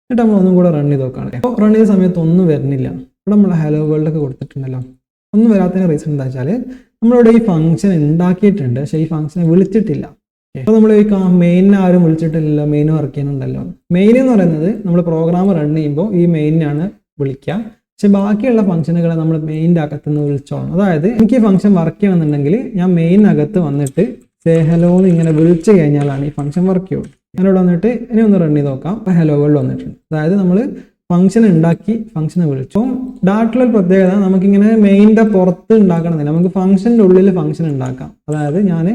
എന്നിട്ട് നമ്മൾ ഒന്നും കൂടെ റൺ ചെയ്ത് നോക്കുകയാണ്. അപ്പോൾ റൺ ചെയ്ത സമയത്ത് ഒന്നും വരുന്നില്ല. ഇവിടെ നമ്മൾ ഹലോ വേൾഡൊക്കെ കൊടുത്തിട്ടുണ്ടല്ലോ, ഒന്നും വരാത്തതിന് റീസൺ എന്താ വെച്ചാൽ നമ്മളിവിടെ ഈ ഫംഗ്ഷൻ ഉണ്ടാക്കിയിട്ടുണ്ട്, പക്ഷേ ഈ ഫംഗ്ഷനെ വിളിച്ചിട്ടില്ല. അപ്പോൾ നമ്മൾ ഈ മെയിനിനെ ആരും വിളിച്ചിട്ടില്ലല്ലോ, മെയിൻ വർക്ക് ചെയ്യുന്നുണ്ടല്ലോ. മെയിൻ എന്ന് പറയുന്നത് നമ്മൾ പ്രോഗ്രാം റൺ ചെയ്യുമ്പോൾ ഈ മെയിനാണ് വിളിക്കുക, പക്ഷെ ബാക്കിയുള്ള ഫംഗ്ഷനുകളെ നമ്മൾ മെയിൻ്റെ അകത്തുനിന്ന് വിളിച്ചോളണം. അതായത് എനിക്ക് ഈ ഫംഗ്ഷൻ വർക്ക് ചെയ്യണമെന്നുണ്ടെങ്കിൽ ഞാൻ മെയിനകത്ത് വന്നിട്ട് സേ ഹലോ എന്ന് ഇങ്ങനെ വിളിച്ചു കഴിഞ്ഞാലാണ് ഈ ഫംഗ്ഷൻ വർക്ക് ചെയ്യുള്ളൂ. ഞാനിവിടെ വന്നിട്ട് ഇനി ഒന്ന് റൺ ചെയ്ത് നോക്കാം. അപ്പോൾ ഹലോ വേൾഡ് വന്നിട്ടുണ്ട്. അതായത് നമ്മൾ ഫംഗ്ഷൻ ഉണ്ടാക്കി ഫംഗ്ഷനെ വിളിച്ചു. ഡാറ്റിലൊരു പ്രത്യേകത, നമുക്കിങ്ങനെ മെയിൻ്റെ പുറത്ത് ഉണ്ടാക്കണമെന്നില്ല, നമുക്ക് ഫംഗ്ഷൻ്റെ ഉള്ളിൽ ഫംഗ്ഷൻ ഉണ്ടാക്കാം. അതായത് ഞാൻ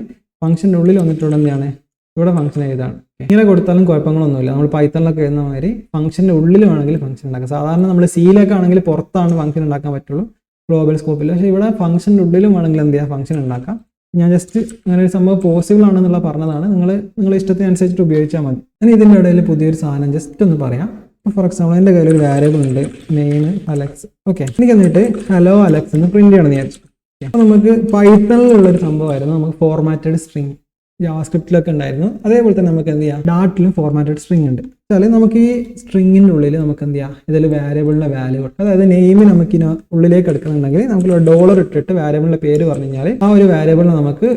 ഫംഗ്ഷൻ്റെ ഉള്ളിൽ വന്നിട്ട് ഇവിടെ എന്താണ് ഇവിടെ ഫംഗ്ഷൻ എഴുതാണ്. ഇങ്ങനെ കൊടുത്താലും കുഴപ്പങ്ങളൊന്നുമില്ല. നമ്മൾ പൈത്തണിലൊക്കെ എഴുതുന്ന മാതിരി ഫംഗ്ഷൻ്റെ ഉള്ളിൽ വേണമെങ്കിൽ ഫംഗ്ഷൻ ഉണ്ടാക്കാം. സാധാരണ നമ്മൾ സിയിലൊക്കെ ആണെങ്കിൽ പുറത്താണ് ഫംഗ്ഷൻ ഉണ്ടാക്കാൻ പറ്റുള്ളൂ, ഗ്ലോബൽ സ്കോപ്പിൽ. പക്ഷേ ഇവിടെ ഫംഗ്ഷൻ്റെ ഉള്ളിലും വേണമെങ്കിൽ എന്ത് ചെയ്യാം ഫംഗ്ഷൻ ഉണ്ടാക്കാം. ഞാൻ ജസ്റ്റ് അങ്ങനെ ഒരു സംഭവം പോസിബിൾ ആണെന്നുള്ള പറഞ്ഞതാണ്. നിങ്ങളുടെ ഇഷ്ടത്തിനനുസരിച്ചിട്ട് ഉപയോഗിച്ചാൽ മതി. ഇനി ഇതിൻ്റെ ഇടയിൽ പുതിയൊരു സാധനം ജസ്റ്റ് ഒന്ന് പറയാം. ഫോർ എക്സാമ്പിൾ എൻ്റെ കയ്യിൽ ഒരു വാരിയബിൾ ഉണ്ട്, നെയിം അലക്സ്. ഓക്കെ, എനിക്ക് എന്നിട്ട് ഹലോ അലക്സ് എന്ന് പ്രിന്റ് ചെയ്യണമെന്ന് വിചാരിച്ചു. അപ്പോൾ നമുക്ക് പൈത്തണിലുള്ളൊരു സംഭവമായിരുന്നു, നമുക്ക് ഫോർമാറ്റഡ് സ്ട്രിങ് ജാവാസ്ക്രിപ്റ്റിലൊക്കെ ഉണ്ടായിരുന്നു. അതേപോലെ തന്നെ നമുക്ക് എന്ത് ചെയ്യാം ഡാറ്റിലും ഫോർമാറ്റഡ് സ്ട്രിങ് ഉണ്ട്. വെച്ചാൽ നമുക്ക് ഈ സ്ട്രിങ്ങിൻ്റെ ഉള്ളിൽ നമുക്ക് എന്ത് ചെയ്യാം ഇതിൽ വാരിയബിളിൻ്റെ വാല്യൂ കൊടുക്കുക. അതായത് നെയിം നമുക്ക് ഉള്ളിലേക്ക് എടുക്കണമെന്നുണ്ടെങ്കിൽ നമുക്ക് ഡോളർ ഇട്ടിട്ട് വാരിയബിളിൻ്റെ പേര് പറഞ്ഞു കഴിഞ്ഞാൽ ആ ഒരു വാരിയബിളിനെ നമുക്ക്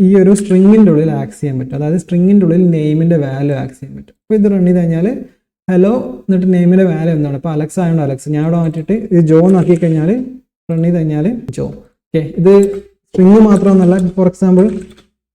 ഈ ഒരു സ്ട്രിങ്ങിൻ്റെ ഉള്ളിൽ ആക്സ് ചെയ്യാൻ പറ്റും. അതായത് സ്ട്രിങ്ങിൻ്റെ ഉള്ളിൽ നെയിമിൻ്റെ വാല്യൂ ആക്സ് ചെയ്യാൻ പറ്റും. അപ്പോൾ ഇത് റൺ ചെയ്ത് കഴിഞ്ഞാൽ ഹലോ എന്നിട്ട് നെയിമിൻ്റെ വാല്യൂ എന്താണ്, ഇപ്പോൾ അലക്സ് ആയതുകൊണ്ട് അലക്സ്, ഞാൻ ഇവിടെ മാറ്റിയിട്ട് ഇത് ജോ ആക്കി കഴിഞ്ഞാൽ റൺ ചെയ്ത് കഴിഞ്ഞാൽ ജോ. ഓക്കെ, ഇത് സ്ട്രിങ് മാത്രമൊന്നുമല്ല. ഫോർ എക്സാമ്പിൾ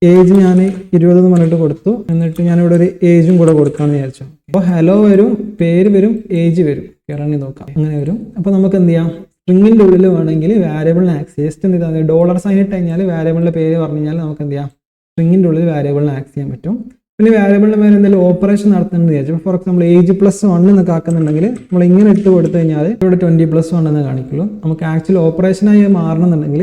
ഏജ് ഞാൻ 20 എന്ന് പറഞ്ഞിട്ട് കൊടുത്തു. എന്നിട്ട് ഞാനിവിടെ ഒരു ഏജും കൂടെ കൊടുക്കാമെന്ന് വിചാരിച്ചു. അപ്പോൾ ഹലോ വരും, പേര് വരും, ഏജ് വരും. റൺ ചെയ്ത് നോക്കാം, അങ്ങനെ വരും. അപ്പോൾ നമുക്ക് എന്ത് ചെയ്യാം സ്ട്രിങ്ങിൻ്റെ ഉള്ളിൽ വേണമെങ്കിൽ വാരിയബിളിനെ ആക്സ് ചെയ്യാം. ജസ്റ്റ് എന്ത് ചെയ്താൽ ഡോളർ സൈൻ ഇട്ട് കഴിഞ്ഞാൽ വാരിയബിളിൻ്റെ പേര് പറഞ്ഞു കഴിഞ്ഞാൽ നമുക്ക് എന്ത് ചെയ്യാം സ്ട്രിങ്ങിൻ്റെ ഉള്ളിൽ വാരിയബിളിനെ ആക്സ് ചെയ്യാൻ പറ്റും. പിന്നെ വാരിയബിളിൻ്റെ മേലെ എന്തെങ്കിലും ഓപ്പറേഷൻ നടത്തുന്നത് വിചാരിച്ചു. ഫോർ എക്സാമ്പിൾ ഏജ്+1 എന്നൊക്കെ ആക്കുന്നുണ്ടെങ്കിൽ നമ്മൾ ഇങ്ങനെ ഇട്ട് കൊടുത്തു കഴിഞ്ഞാൽ ഇവിടെ 20+1 എന്ന് കാണിക്കുള്ളൂ. നമുക്ക് ആക്ച്വലി ഓപ്പറേഷനായി മാറണമെന്നുണ്ടെങ്കിൽ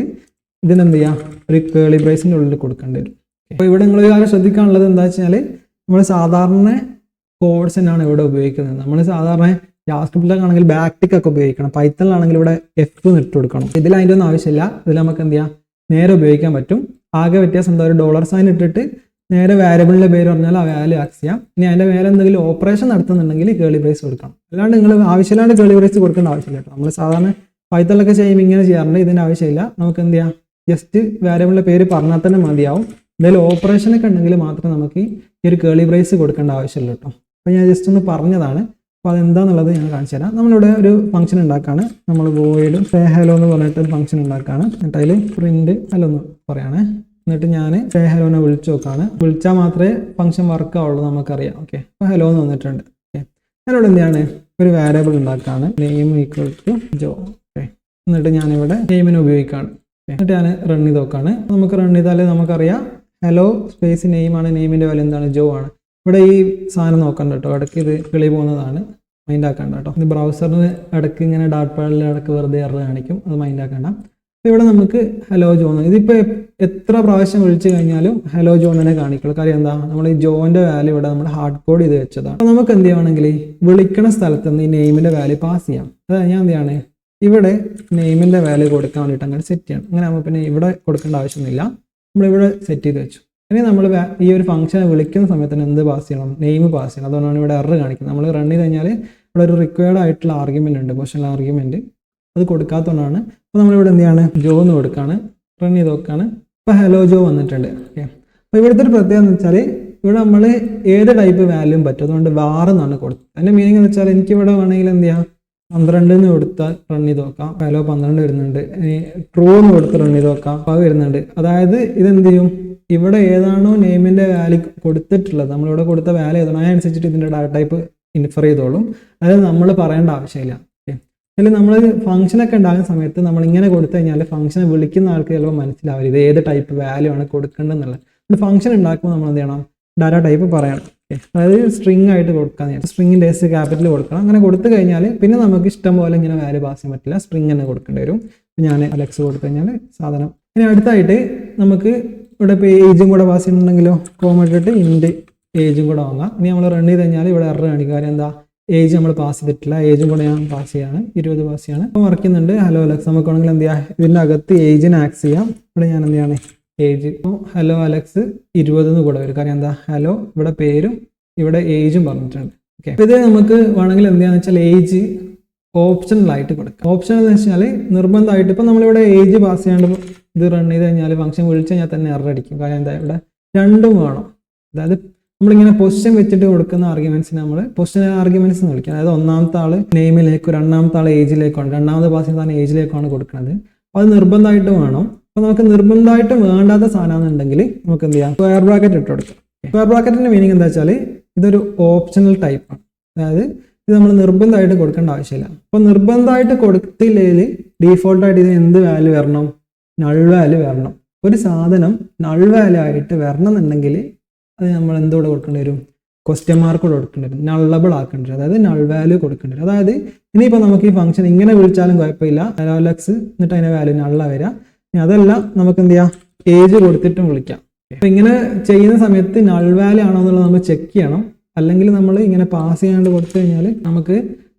ഇതിനെന്ത് ചെയ്യാം ഒരു കേളി ബ്രേസിൻ്റെ ഉള്ളിൽ കൊടുക്കേണ്ടി വരും. അപ്പോൾ ഇവിടെ നിങ്ങൾ കാര്യം ശ്രദ്ധിക്കാനുള്ളത് എന്താ വെച്ചാൽ നമ്മൾ സാധാരണ കോഡ്സ് തന്നെയാണ് ഇവിടെ ഉപയോഗിക്കുന്നത്. നമ്മൾ സാധാരണ ജാവാസ്ക്രിപ്റ്റിലൊക്കെ ആണെങ്കിൽ ബാക്ടിക് ഒക്കെ ഉപയോഗിക്കണം, പൈത്തണിലാണെങ്കിൽ ഇവിടെ F ഇട്ട് കൊടുക്കണം. ഇതിൽ അതിൻ്റെ ഒന്നും ആവശ്യമില്ല. ഇതിൽ നമുക്ക് എന്ത് ചെയ്യാം നേരെ ഉപയോഗിക്കാൻ പറ്റും. ആകെ വ്യത്യാസം എന്താ, ഒരു ഡോളർ സൈൻ ഇട്ടിട്ട് നേരെ വാരിയബിളിൻ്റെ പേര് പറഞ്ഞാൽ ആ വാല്യൂ ആക്സ് ചെയ്യാം. ഇനി അതിൻ്റെ മേലെ എന്തെങ്കിലും ഓപ്പറേഷൻ നടത്തുന്നുണ്ടെങ്കിൽ കേളി ബ്രേസ് കൊടുക്കണം. അല്ലാണ്ട് നിങ്ങൾ ആവശ്യമില്ലാണ്ട് കേളി ബ്രേസ് കൊടുക്കേണ്ട ആവശ്യമില്ല കേട്ടോ. നമ്മൾ സാധാരണ പൈത്തണിലൊക്കെ ചെയ്യുമ്പോൾ ഇങ്ങനെ ചെയ്യാറുണ്ട്, ഇതിൻ്റെ ആവശ്യമില്ല. നമുക്ക് എന്ത് ചെയ്യാം ജസ്റ്റ് വാരിയബിളിൻ്റെ പേര് പറഞ്ഞാൽ തന്നെ മതിയാവും. എന്തെങ്കിലും ഓപ്പറേഷനൊക്കെ ഉണ്ടെങ്കിൽ മാത്രം നമുക്ക് ഈ ഒരു കേളി ബ്രേസ് കൊടുക്കേണ്ട ആവശ്യമില്ല കേട്ടോ. അപ്പോൾ ഞാൻ ജസ്റ്റ് ഒന്ന് പറഞ്ഞതാണ്. അപ്പോൾ അതെന്താണെന്നുള്ളത് ഞാൻ കാണിച്ചു തരാം. നമ്മളിവിടെ ഒരു ഫംഗ്ഷൻ ഉണ്ടാക്കുകയാണ്. നമ്മൾ വോയിഡ് സേ ഹലോ എന്ന് പറഞ്ഞിട്ട് ഒരു ഫംഗ്ഷൻ ഉണ്ടാക്കുകയാണ്. എന്നിട്ട് അതിൽ പ്രിന്റ് ഹലോ എന്ന് പറയുകയാണ്. എന്നിട്ട് ഞാൻ സേ ഹലോനെ വിളിച്ചു നോക്കുകയാണ്. വിളിച്ചാൽ മാത്രമേ ഫംഗ്ഷൻ വർക്ക് ആവുള്ളൂ നമുക്കറിയാം. ഓക്കെ, അപ്പോൾ ഹലോ എന്ന് വന്നിട്ടുണ്ട്. ഓക്കെ, ഞാനിവിടെ എന്താണ് ഒരു വാരിയബിൾ ഉണ്ടാക്കുകയാണ്, നെയിം = ജോ. ഓക്കെ, എന്നിട്ട് ഞാനിവിടെ നെയിമിനെ ഉപയോഗിക്കുകയാണ്. എന്നിട്ട് ഞാൻ റൺ ചെയ്ത് നോക്കാണ്. നമുക്ക് റൺ ചെയ്താൽ നമുക്കറിയാം ഹലോ സ്പേസ് നെയിമാണ്, നെയിമിൻ്റെ വാല്യൂ എന്താണ്, ജോ ആണ്. ഇവിടെ ഈ സാധനം നോക്കണ്ട കേട്ടോ, ഇടയ്ക്ക് ഇത് കിളി പോകുന്നതാണ്, മൈൻഡ് ആക്കണ്ട കേട്ടോ. ഇത് ബ്രൗസറിന് ഇടയ്ക്ക് ഇങ്ങനെ ഡാറ്റ് പാഡിൽ ഇടയ്ക്ക് വെറുതെ എറർ കാണിക്കും, അത് മൈൻഡ് ആക്കണ്ട. അപ്പോൾ ഇവിടെ നമുക്ക് ഹലോ ജോൺ, ഇതിപ്പോൾ എത്ര പ്രാവശ്യം വിളിച്ചു കഴിഞ്ഞാലും ഹലോ ജോണിനെ കാണിക്കുള്ളൂ. കാര്യം എന്താ, നമ്മൾ ഈ ജോൻ്റെ വാല്യൂ ഇവിടെ നമ്മൾ ഹാർഡ് കോഡ് ചെയ്ത് വെച്ചതാണ്. അപ്പോൾ നമുക്ക് എന്ത് ചെയ്യുകയാണെങ്കിൽ വിളിക്കണ സ്ഥലത്ത് നിന്ന് ഈ നെയിമിൻ്റെ വാല്യൂ പാസ് ചെയ്യാം. അതായത് ഞാൻ എന്ത് ചെയ്യാണ്, ഇവിടെ നെയിമിൻ്റെ വാല്യൂ കൊടുക്കാൻ വേണ്ടിയിട്ട് അങ്ങനെ സെറ്റ് ചെയ്യണം. അങ്ങനെ ആകുമ്പോൾ പിന്നെ ഇവിടെ കൊടുക്കേണ്ട ആവശ്യമൊന്നുമില്ല, നമ്മളിവിടെ സെറ്റ് ചെയ്ത് വെച്ചു. ഇനി നമ്മൾ ഈ ഒരു ഫംഗ്ഷനെ വിളിക്കുന്ന സമയത്തിന് എന്ത് പാസ് ചെയ്യണം, നെയിം പാസ് ചെയ്യണം. അതുകൊണ്ടാണ് ഇവിടെ എറർ കാണിക്കുന്നത്. നമ്മൾ റൺ ചെയ്ത് കഴിഞ്ഞാൽ ഇവിടെ ഒരു റിക്വയർഡ് ആയിട്ടുള്ള ആർഗ്യുമെൻ്റ് ഉണ്ട്, പൊസിഷണൽ ആർഗ്യുമെൻറ്റ്, അത് കൊടുക്കാത്തതുകൊണ്ടാണ്. അപ്പോൾ നമ്മളിവിടെ എന്ത് ചെയ്യാണ്, ജോ എന്ന് കൊടുക്കുകയാണ്, റൺ ചെയ്ത് നോക്കുകയാണ്. ഇപ്പോൾ ഹലോ ജോ വന്നിട്ടുണ്ട്. ഓക്കെ, അപ്പോൾ ഇവിടുത്തെ ഒരു പ്രത്യേകത എന്ന് വെച്ചാൽ ഇവിടെ നമ്മൾ ഏത് ടൈപ്പ് വാല്യൂം പറ്റും, അതുകൊണ്ട് വാർ എന്നാണ് കൊടുത്തത്. അതിൻ്റെ മീനിങ് എന്ന് വെച്ചാൽ എനിക്കിവിടെ വേണമെങ്കിൽ എന്ത് ചെയ്യാം, 12 എന്ന് കൊടുത്താൽ റൺ ചെയ്ത് നോക്കാം, ഹലോ 12 വരുന്നുണ്ട്. ഇനി ട്രൂ എന്ന് കൊടുത്ത് റൺ ചെയ്ത് നോക്കാം, അപ്പോൾ അത് വരുന്നുണ്ട്. അതായത് ഇതെന്ത് ചെയ്യും, ഇവിടെ ഏതാണോ നെയിമിൻ്റെ വാല്യൂ കൊടുത്തിട്ടുള്ളത്, നമ്മളിവിടെ കൊടുത്ത വാല്യൂ ഏതാണോ അതിനനുസരിച്ചിട്ട് ഇതിൻ്റെ ഡാറ്റ ടൈപ്പ് ഇൻഫർ ചെയ്തോളും. അതായത് നമ്മൾ പറയേണ്ട ആവശ്യമില്ല. ഓക്കെ, അതിൽ നമ്മൾ ഫംഗ്ഷനൊക്കെ ഉണ്ടാകുന്ന സമയത്ത് നമ്മൾ ഇങ്ങനെ കൊടുത്തു കഴിഞ്ഞാൽ ഫംഗ്ഷനെ വിളിക്കുന്ന ആൾക്ക് ചിലപ്പോൾ മനസ്സിലാവില്ല ഇത് ഏത് ടൈപ്പ് വാല്യൂ ആണ് കൊടുക്കേണ്ടതെന്നുള്ളത്. ഒരു ഫംഗ്ഷൻ ഉണ്ടാക്കുമ്പോൾ നമ്മൾ എന്ത് ചെയ്യണം, ഡാറ്റ ടൈപ്പ് പറയണം. അതായത് സ്ട്രിങ് ആയിട്ട് കൊടുക്കാൻ, സ്ട്രിങ്ങിൻ്റെ എസ് ക്യാപിറ്റൽ കൊടുക്കണം. അങ്ങനെ കൊടുത്തു കഴിഞ്ഞാൽ പിന്നെ നമുക്ക് ഇഷ്ടം പോലെ ഇങ്ങനെ വാല്യൂ പാസ് ചെയ്യാൻ പറ്റില്ല, സ്ട്രിങ് തന്നെ കൊടുക്കേണ്ടി വരും. ഞാൻ അലക്സ് കൊടുത്തു കഴിഞ്ഞാൽ സാധനം. ഇനി അടുത്തായിട്ട് നമുക്ക് ഇവിടെ ഇപ്പോൾ ഏജും കൂടെ പാസ് ചെയ്യുന്നുണ്ടെങ്കിലോ, കോമ ഇട്ടിട്ട് ഇൻഡ് ഏജും കൂടെ വാങ്ങാം. ഇനി നമ്മൾ റൺ ചെയ്ത് കഴിഞ്ഞാൽ ഇവിടെ എറർ കാണിക്കും. കാര്യം എന്താ, ഏജ് നമ്മൾ പാസ് ചെയ്തിട്ടില്ല, ഏജും കൂടെ ഞാൻ പാസ് ചെയ്യാണ്, 20 പാസ് ചെയ്യാണ്. അപ്പോൾ വർക്ക് ചെയ്യുന്നുണ്ട്. ഹലോ അലക്സ് നമുക്ക് വേണമെങ്കിൽ എന്ത് ചെയ്യാം, ഇതിൻ്റെ അകത്ത് ഏജിനെ ആക്സ് ചെയ്യാം. ഇവിടെ ഞാൻ എന്ത് ചെയ്യാണ്, ഏജ്, ഇപ്പോൾ ഹലോ അലക്സ് 20 എന്ന് കൂടെ വരും. കാര്യം എന്താ, ഹലോ ഇവിടെ പേരും ഇവിടെ ഏജും പറഞ്ഞിട്ടുണ്ട്. ഓക്കെ, അപ്പോൾ ഇത് നമുക്ക് വേണമെങ്കിൽ എന്ത് ചെയ്യാന്ന് വെച്ചാൽ ഏജ് ഓപ്ഷണലായിട്ട് കൊടുക്കാം. ഓപ്ഷൻ എന്ന് വെച്ചാൽ നിർബന്ധമായിട്ട് ഇപ്പോൾ നമ്മളിവിടെ ഏജ് പാസ് ചെയ്യാണ്ട് ഇത് റൺ ചെയ്ത് കഴിഞ്ഞാൽ ഫംഗ്ഷൻ വിളിച്ചു കഴിഞ്ഞാൽ തന്നെ എറർ അടിക്കും. കാര്യം എന്താ, ഇവിടെ രണ്ടും വേണം. അതായത് നമ്മളിങ്ങനെ പൊസിഷൻ വെച്ചിട്ട് കൊടുക്കുന്ന ആർഗ്യുമെന്റ്സിന് നമ്മൾ പൊസിഷൻ ആർഗ്യുമെന്റ്സ് എന്ന് വിളിക്കുക. അതായത് ഒന്നാമത്തെ ആൾ നെയിമിലേക്കും രണ്ടാമത്തെ ആൾ ഏജിലേക്കാണ്, രണ്ടാമത് പാസ് ചെയ്യുന്ന ഏജിലേക്കാണ് കൊടുക്കുന്നത്. അത് നിർബന്ധമായിട്ട് വേണം. അപ്പോൾ നമുക്ക് നിർബന്ധമായിട്ട് വേണ്ടാത്ത സാധനമാണെന്നുണ്ടെങ്കിൽ നമുക്ക് എന്ത് ചെയ്യാം, സ്ക്വയർ ബ്രാക്കറ്റ് ഇട്ട് കൊടുക്കാം. സ്ക്വയർ ബ്രാക്കറ്റിന്റെ മീനിങ് എന്താ വെച്ചാൽ ഇതൊരു ഓപ്ഷണൽ ടൈപ്പാണ്. അതായത് ഇത് നമ്മൾ നിർബന്ധമായിട്ട് കൊടുക്കേണ്ട ആവശ്യമില്ല. അപ്പോൾ നിർബന്ധമായിട്ട് കൊടുത്തില്ലെങ്കിൽ ഡീഫോൾട്ടായിട്ട് ഇതിന് എന്ത് വാല്യൂ വരണം, നൾ വാല്യൂ വരണം. ഒരു സാധനം നൾ വാല്യൂ ആയിട്ട് വരണം എന്നുണ്ടെങ്കിൽ അത് നമ്മൾ എന്തോടെ കൊടുക്കേണ്ടി വരും, ക്വസ്റ്റ്യൻ മാർക്ക് കൊടുക്കേണ്ടി വരും, നള്ളബിൾ ആക്കേണ്ടി വരും. അതായത് നൾ വാല്യൂ കൊടുക്കേണ്ടി വരും. അതായത് ഇനിയിപ്പോൾ നമുക്ക് ഈ ഫംഗ്ഷൻ ഇങ്ങനെ വിളിച്ചാലും കുഴപ്പമില്ല, അലക്സ് എന്നിട്ട് അതിൻ്റെ വാല്യൂ നള്ള വരാം. ഇനി അതല്ല നമുക്ക് എന്ത് ചെയ്യാം, ഏജ് കൊടുത്തിട്ടും വിളിക്കാം. അപ്പോൾ ഇങ്ങനെ ചെയ്യുന്ന സമയത്ത് നൾ വാല്യൂ ആണോ എന്നുള്ളത് നമ്മൾ ചെക്ക് ചെയ്യണം. അല്ലെങ്കിൽ നമ്മൾ ഇങ്ങനെ പാസ് ചെയ്യാണ്ട് കൊടുത്തു കഴിഞ്ഞാൽ നമുക്ക്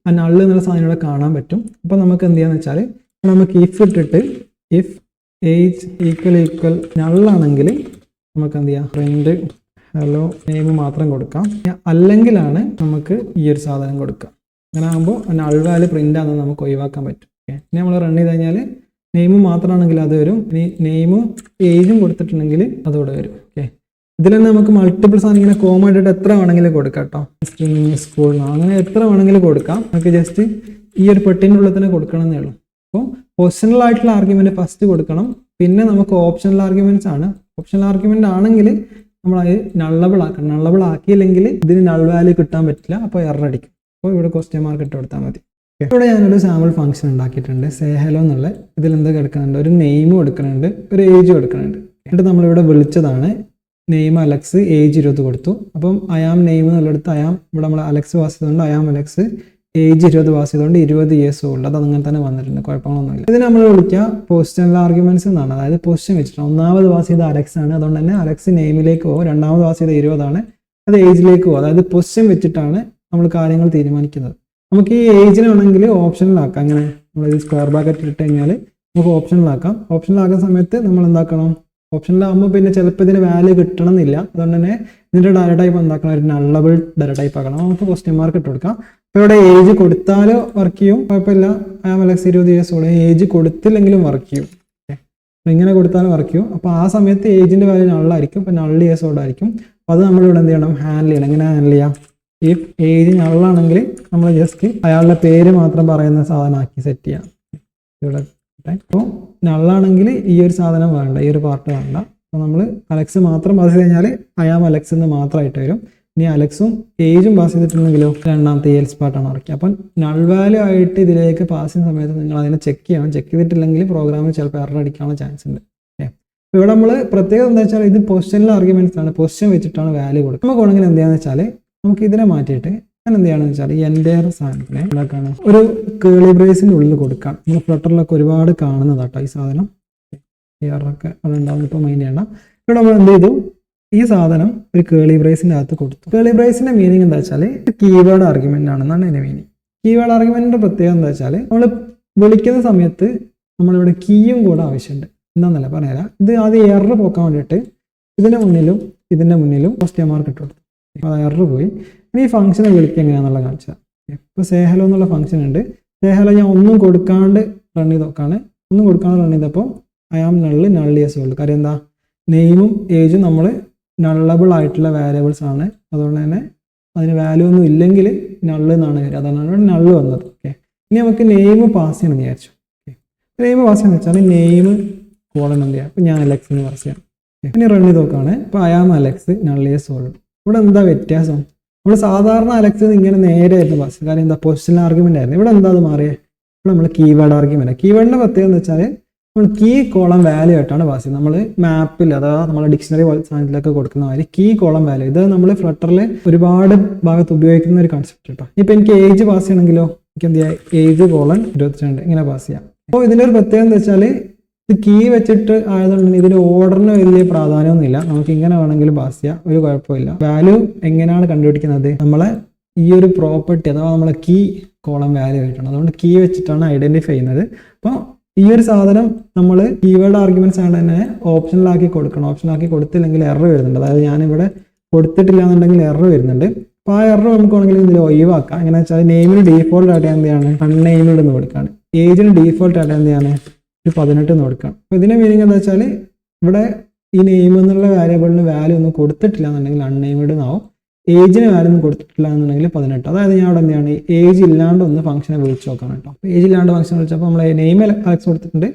ആ നൾ എന്നുള്ള സാധനം ഇവിടെ കാണാൻ പറ്റും. അപ്പോൾ നമുക്ക് എന്ത് ചെയ്യാന്ന് വെച്ചാൽ നമുക്ക് ഇഫ് ഇട്ടിട്ട് ഇഫ് ഏജ് ഈക്വൽ നള്ളാണെങ്കിൽ നമുക്ക് എന്ത് ചെയ്യാം, പ്രിന്റ് ഹലോ നെയിം മാത്രം കൊടുക്കാം. അല്ലെങ്കിലാണ് നമുക്ക് ഈ ഒരു സാധനം കൊടുക്കാം. അങ്ങനെ ആകുമ്പോൾ നൾ വാല്യൂ പ്രിന്റ് ആണെന്ന് നമുക്ക് ഒഴിവാക്കാൻ പറ്റും. ഓക്കെ, ഇനി നമ്മൾ റൺ ചെയ്ത് കഴിഞ്ഞാൽ നെയിം മാത്രമാണെങ്കിൽ അത് വരും. ഇനി നെയിമും ഏജും കൊടുത്തിട്ടുണ്ടെങ്കിൽ അതോടെ വരും. ഓക്കെ, ഇതിൽ തന്നെ നമുക്ക് മൾട്ടിപ്പിൾ സാധനം ഇങ്ങനെ കോമൺ ആയിട്ട് എത്ര വേണമെങ്കിലും കൊടുക്കാം കേട്ടോ. സ്ട്രിങ്, സ്കൂൾ, അങ്ങനെ എത്ര വേണമെങ്കിലും കൊടുക്കാം. നമുക്ക് ജസ്റ്റ് ഈ ഒരു പെട്ടിൻ്റെ ഉള്ളിൽ തന്നെ കൊടുക്കണം എന്നേ ഉള്ളൂ. അപ്പോൾ പൊസിഷണൽ ആയിട്ടുള്ള ആർഗ്യുമെന്റ് ഫസ്റ്റ് കൊടുക്കണം. പിന്നെ നമുക്ക് ഓപ്ഷണൽ ആർഗ്യുമെന്റ്സ് ആണ്. ഓപ്ഷണൽ ആർഗ്യുമെന്റ് ആണെങ്കിൽ നമ്മൾ അത് നള്ളബിൾ ആക്കണം. നള്ളബിൾ ആക്കിയില്ലെങ്കിൽ ഇതിന് നൾ വാല്യൂ കിട്ടാൻ പറ്റില്ല, അപ്പോൾ എറർ അടിക്കും. അപ്പോൾ ഇവിടെ ക്വസ്റ്റ്യൻ മാർക്ക് ഇട്ട് കൊടുത്താൽ മതി. ഇവിടെ ഞാനൊരു സാമ്പിൾ ഫംഗ്ഷൻ ഉണ്ടാക്കിയിട്ടുണ്ട്, സേ ഹലോ എന്നുള്ള. ഇതിൽ എന്താ എടുക്കുന്നുണ്ട്, ഒരു നെയിം കൊടുക്കുന്നുണ്ട്, ഒരു ഏജ് കൊടുക്കുന്നുണ്ട്. എന്നിട്ട് നമ്മളിവിടെ വിളിച്ചതാണ് നെയിം അലക്സ്, ഏജ് 20 കൊടുത്തു. അപ്പം അയാം നെയിം എന്നുള്ളടുത്ത് അയാം ഇവിടെ നമ്മൾ അലക്സ് പാസ് ചെയ്തുകൊണ്ട് അയാം അലക്സ്, ഏജ് 20 പാസ് ചെയ്തുകൊണ്ട് 20 ഇയേഴ്സ് ഓൾഡ്. അത് അങ്ങനെ തന്നെ വന്നിട്ടുണ്ട്, കുഴപ്പങ്ങളൊന്നുമില്ല. ഇത് നമ്മൾ വിളിക്കുക പൊസിഷണൽ ആർഗ്യുമെന്റ്സ് എന്നാണ്. അതായത് പൊസിഷൻ വെച്ചിട്ട് ഒന്നാമത് പാസ് ചെയ്ത അലക്സ് ആണ്, അതുകൊണ്ട് തന്നെ അലക്സ് നെയിമിലേക്ക് പോകും. രണ്ടാമത് പാസ് ചെയ്ത 20 ആണ്, അത് ഏജിലേക്ക് പോകും. അതായത് പൊസിഷൻ വെച്ചിട്ടാണ് നമ്മൾ കാര്യങ്ങൾ തീരുമാനിക്കുന്നത്. നമുക്ക് ഈ ഏജിനാണെങ്കിൽ ഓപ്ഷനിലാക്കാം. അങ്ങനെ നമ്മൾ സ്ക്വയർ ബ്രാക്കറ്റ് ഇട്ട് കഴിഞ്ഞാൽ നമുക്ക് ഓപ്ഷനിലാക്കാം. ഓപ്ഷനിലാക്കുന്ന സമയത്ത് നമ്മൾ എന്താക്കണം, ഓപ്ഷനിലാകുമ്പോൾ പിന്നെ ചിലപ്പോൾ ഇതിന് വാല്യൂ കിട്ടണം എന്നില്ല. അതുകൊണ്ട് തന്നെ ഇതിൻ്റെ ഡാറ്റ ടൈപ്പ് എന്താക്കണം, ഒരു നള്ളബിൾ ഡാറ്റ ടൈപ്പ് ആക്കണം. നമുക്ക് ക്വസ്റ്റ്യൻ മാർക്ക് ഇട്ട് കൊടുക്കാം. അപ്പോൾ ഇവിടെ ഏജ് കൊടുത്താലോ വർക്ക് ചെയ്യും, കുഴപ്പമില്ല. Alex 20 years old. ഏജ് കൊടുത്തില്ലെങ്കിലും വർക്ക് ചെയ്യും. അപ്പോൾ ഇങ്ങനെ കൊടുത്താലും വർക്ക് ചെയ്യും. അപ്പോൾ ആ സമയത്ത് ഏജിൻ്റെ വാല്യൂ നള്ളായിരിക്കും, അപ്പോൾ നൾ ഇയേഴ്സ് ഓൾഡ് ആയിരിക്കും. അപ്പോൾ അത് നമ്മളിവിടെ എന്ത് ചെയ്യണം, ഹാൻഡിൽ ചെയ്യണം. എങ്ങനെ ഹാൻഡിൽ ചെയ്യാം, ഇഫ് ഏജ് നള്ളാണെങ്കിൽ നമ്മൾ ജസ്റ്റ് അയാളുടെ പേര് മാത്രം പറയുന്ന സാധനമാക്കി സെറ്റ് ചെയ്യാം. ഇവിടെ അപ്പോൾ നള്ളാണെങ്കിൽ ഈ ഒരു സാധനം വേണ്ട, ഈ ഒരു പാർട്ട് വേണ്ട. അപ്പോൾ നമ്മൾ അലക്സ് മാത്രം പാസ് ചെയ്ത് കഴിഞ്ഞാൽ അയാം അലക്സ് എന്ന് മാത്രമായിട്ട് വരും. ഇനി അലക്സും ഏജും പാസ് ചെയ്തിട്ടുണ്ടെങ്കിലോ രണ്ടാമത്തെ എൽസ് പാർട്ടാണ് വർക്ക്. അപ്പം നൾ വാല്യൂ ആയിട്ട് ഇതിലേക്ക് പാസ് ചെയ്യുന്ന സമയത്ത് നിങ്ങൾ അതിനെ ചെക്ക് ചെയ്യണം. ചെക്ക് ചെയ്തിട്ടില്ലെങ്കിൽ പ്രോഗ്രാമിൽ ചിലപ്പോൾ എറർ അടിക്കാനുള്ള ചാൻസ് ഉണ്ട്. ഇവിടെ നമ്മൾ പ്രത്യേകത എന്താ വെച്ചാൽ ഇത് പൊസിഷനിലെ ആർഗ്യുമെന്റ്സ് ആണ്. പൊസിഷൻ വെച്ചിട്ടാണ് വാല്യൂ കൊടുക്കുക. നമുക്ക് വേണമെങ്കിൽ എന്ത് ചെയ്യാന്ന് വെച്ചാൽ നമുക്ക് ഇതിനെ മാറ്റിയിട്ട് ഞാൻ എന്ത് ചെയ്യുകയാണെന്ന് വെച്ചാൽ ഈ എൻ്റെ സാധനത്തിനെ ഉണ്ടാക്കാണ് ഒരു കേളി ബ്രേസിൻ്റെ ഉള്ളിൽ കൊടുക്കാം. നമ്മൾ ഫ്ലട്ടറിലൊക്കെ ഒരുപാട് കാണുന്നതാട്ടോ ഈ സാധനം. ഇയറൊക്കെ അതുണ്ടാവും, ഇപ്പോൾ മൈൻഡ് ചെയ്യണ്ട. ഇവിടെ നമ്മൾ എന്ത് ചെയ്തു, ഈ സാധനം ഒരു കേളി ബ്രേസിൻ്റെ അകത്ത് കൊടുത്തു. കേളി ബ്രേസിൻ്റെ മീനിങ് എന്താ വെച്ചാൽ കീവേഡ് ആർഗ്യുമെൻ്റ് ആണെന്നാണ് എൻ്റെ മീനിങ്. കീവേഡ് ആർഗ്യുമെൻറ്റിൻ്റെ പ്രത്യേകത എന്താ വെച്ചാൽ നമ്മൾ വിളിക്കുന്ന സമയത്ത് നമ്മളിവിടെ കീയും കൂടെ ആവശ്യമുണ്ട്. എന്താണെന്നല്ല പറഞ്ഞുതരാം. ഇത് ആദ്യം എറർ പോക്കാൻ വേണ്ടിയിട്ട് ഇതിൻ്റെ മുന്നിലും ക്വസ്റ്റ്യൻ മാർക്ക് ഇട്ട് കൊടുത്തു. അപ്പോൾ എറർ പോയി. ഇനി ഈ ഫംഗ്ഷനെ വിളിക്കുക എങ്ങനെയാണെന്നുള്ള കാണിച്ചാൽ ഇപ്പോൾ സേ ഹലോ എന്നുള്ള ഫംഗ്ഷൻ ഉണ്ട്. സേ ഹലോ ഞാൻ ഒന്നും കൊടുക്കാണ്ട് റൺ ചെയ്ത് നോക്കാണ്. ഒന്നും കൊടുക്കാണ്ട് റൺ ചെയ്തപ്പോൾ ഐ ആം നൾ യെസ് ഉള്ളൂ. കാര്യം എന്താ, നെയിമും ഏജും നമ്മൾ നള്ളബിൾ ആയിട്ടുള്ള വേരിയബിൾസ് ആണ്. അതുകൊണ്ട് തന്നെ അതിന് വാല്യൂ ഒന്നും ഇല്ലെങ്കിൽ നള്ള് എന്നാണ് വരിക. അതാണ് നള്ള് വന്നത്. ഓക്കെ, ഇനി നമുക്ക് നെയിം പാസ് ചെയ്യണം എന്ന് വിചാരിച്ചു. നെയിം പാസ് ചെയ്യാന്ന് വെച്ചാൽ നെയിം കോളൻ എന്ത് ചെയ്യാം. അപ്പോൾ ഞാൻ അലക്സ് എന്ന് പാസ് ചെയ്യാം. ഇനി റൺ ചെയ്ത് നോക്കുകയാണ്. ഇപ്പോൾ I am Alex null years ഉള്ളൂ. ഇവിടെ എന്താ വ്യത്യാസം? നമ്മൾ സാധാരണ അലക്സ് ഇങ്ങനെ നേരെ ആയിരുന്നു പാസ്. കാര്യം എന്താ, പൊസിഷൻ ആർഗ്യുമെന്റ് ആയിരുന്നു. ഇവിടെ എന്താ അത് മാറിയത്? ഇവിടെ നമ്മൾ കീവേഡ് ആർഗ്യുമെന്റ്. കീവേഡിന്റെ പ്രത്യേകത എന്ന് വെച്ചാൽ നമ്മൾ കീ കോളം വാല്യൂ ആയിട്ടാണ് പാസ് ചെയ്യുന്നത്. നമ്മൾ മാപ്പിൽ അഥവാ നമ്മൾ ഡിക്ഷണറി സാധനത്തിലൊക്കെ കൊടുക്കുന്ന മാതിരി കീ കോളം വാല്യൂ. ഇത് നമ്മൾ ഫ്ലട്ടറിൽ ഒരുപാട് ഭാഗത്ത് ഉപയോഗിക്കുന്ന ഒരു കൺസെപ്റ്റ് കേട്ടോ. ഇപ്പം എനിക്ക് ഏജ് പാസ് ചെയ്യണമെങ്കിലോ എനിക്ക് എന്ത് ചെയ്യാം, ഏജ് കോളൻ 22 ഇങ്ങനെ പാസ് ചെയ്യാം. അപ്പോൾ ഇതിൻ്റെ ഒരു പ്രത്യേകത എന്താ വെച്ചാൽ ഇത് കീ വെച്ചിട്ട് ആയതുകൊണ്ട് ഇതിൽ ഓർഡറിന് വലിയ പ്രാധാന്യമൊന്നുമില്ല. നമുക്ക് ഇങ്ങനെ വേണമെങ്കിലും പാസ് ചെയ്യാം, ഒരു കുഴപ്പമില്ല. വാല്യൂ എങ്ങനെയാണ് കണ്ടുപിടിക്കുന്നത്? നമ്മളെ ഈ ഒരു പ്രോപ്പർട്ടി അഥവാ നമ്മളെ കീ കോളം വാല്യൂ ആയിട്ടാണ്. അതുകൊണ്ട് കീ വെച്ചിട്ടാണ് ഐഡന്റിഫൈ ചെയ്യുന്നത്. അപ്പോൾ ഈ ഒരു സാധനം നമ്മൾ കീവേഡ് ആർഗ്യുമെന്റ്സ് ആണ് തന്നെ ഓപ്ഷനിലാക്കി കൊടുക്കണം. ഓപ്ഷനിലാക്കി കൊടുത്തില്ലെങ്കിൽ എറർ വരുന്നുണ്ട്. അതായത് ഞാനിവിടെ കൊടുത്തിട്ടില്ല എന്നുണ്ടെങ്കിൽ എറർ വരുന്നുണ്ട്. അപ്പോൾ ആ എറർ നമുക്ക് വേണമെങ്കിൽ ഇതിൽ ഒഴിവാക്കാം. എങ്ങനെ വെച്ചാൽ നെയിമിന് ഡീഫോൾട്ട് ആയിട്ട് എന്താണ് അൺനെയിംഡ് എന്ന് കൊടുക്കുകയാണ്. ഏജിന് ഡീഫോൾട്ട് ആയിട്ട് എന്താണ് ഒരു 18 എന്ന് കൊടുക്കാം. അപ്പോൾ ഇതിന്റെ മീനിങ് എന്താ വെച്ചാൽ ഇവിടെ ഈ നെയിം എന്നുള്ള വേരിയബിളിന് വാല്യൂ ഒന്നും കൊടുത്തിട്ടില്ല എന്നുണ്ടെങ്കിൽ അൺനെയിംഡ് എന്നാവും. ഏജിന് വാല്യൂ ഒന്നും കൊടുത്തിട്ടില്ല എന്നുണ്ടെങ്കിൽ 18. അതായത് ഞാൻ അവിടെ എന്താണ് ഏജ് ഇല്ലാണ്ട് ഒന്ന് ഫംഗ്ഷനെ വിളിച്ച് നോക്കാം കേട്ടോ. ഏജ് ഇല്ലാണ്ട് ഫംഗ്ഷൻ വിളിച്ചപ്പോൾ നമ്മൾ നെയിം അലക്സ് കൊടുത്തിട്ടുണ്ട്.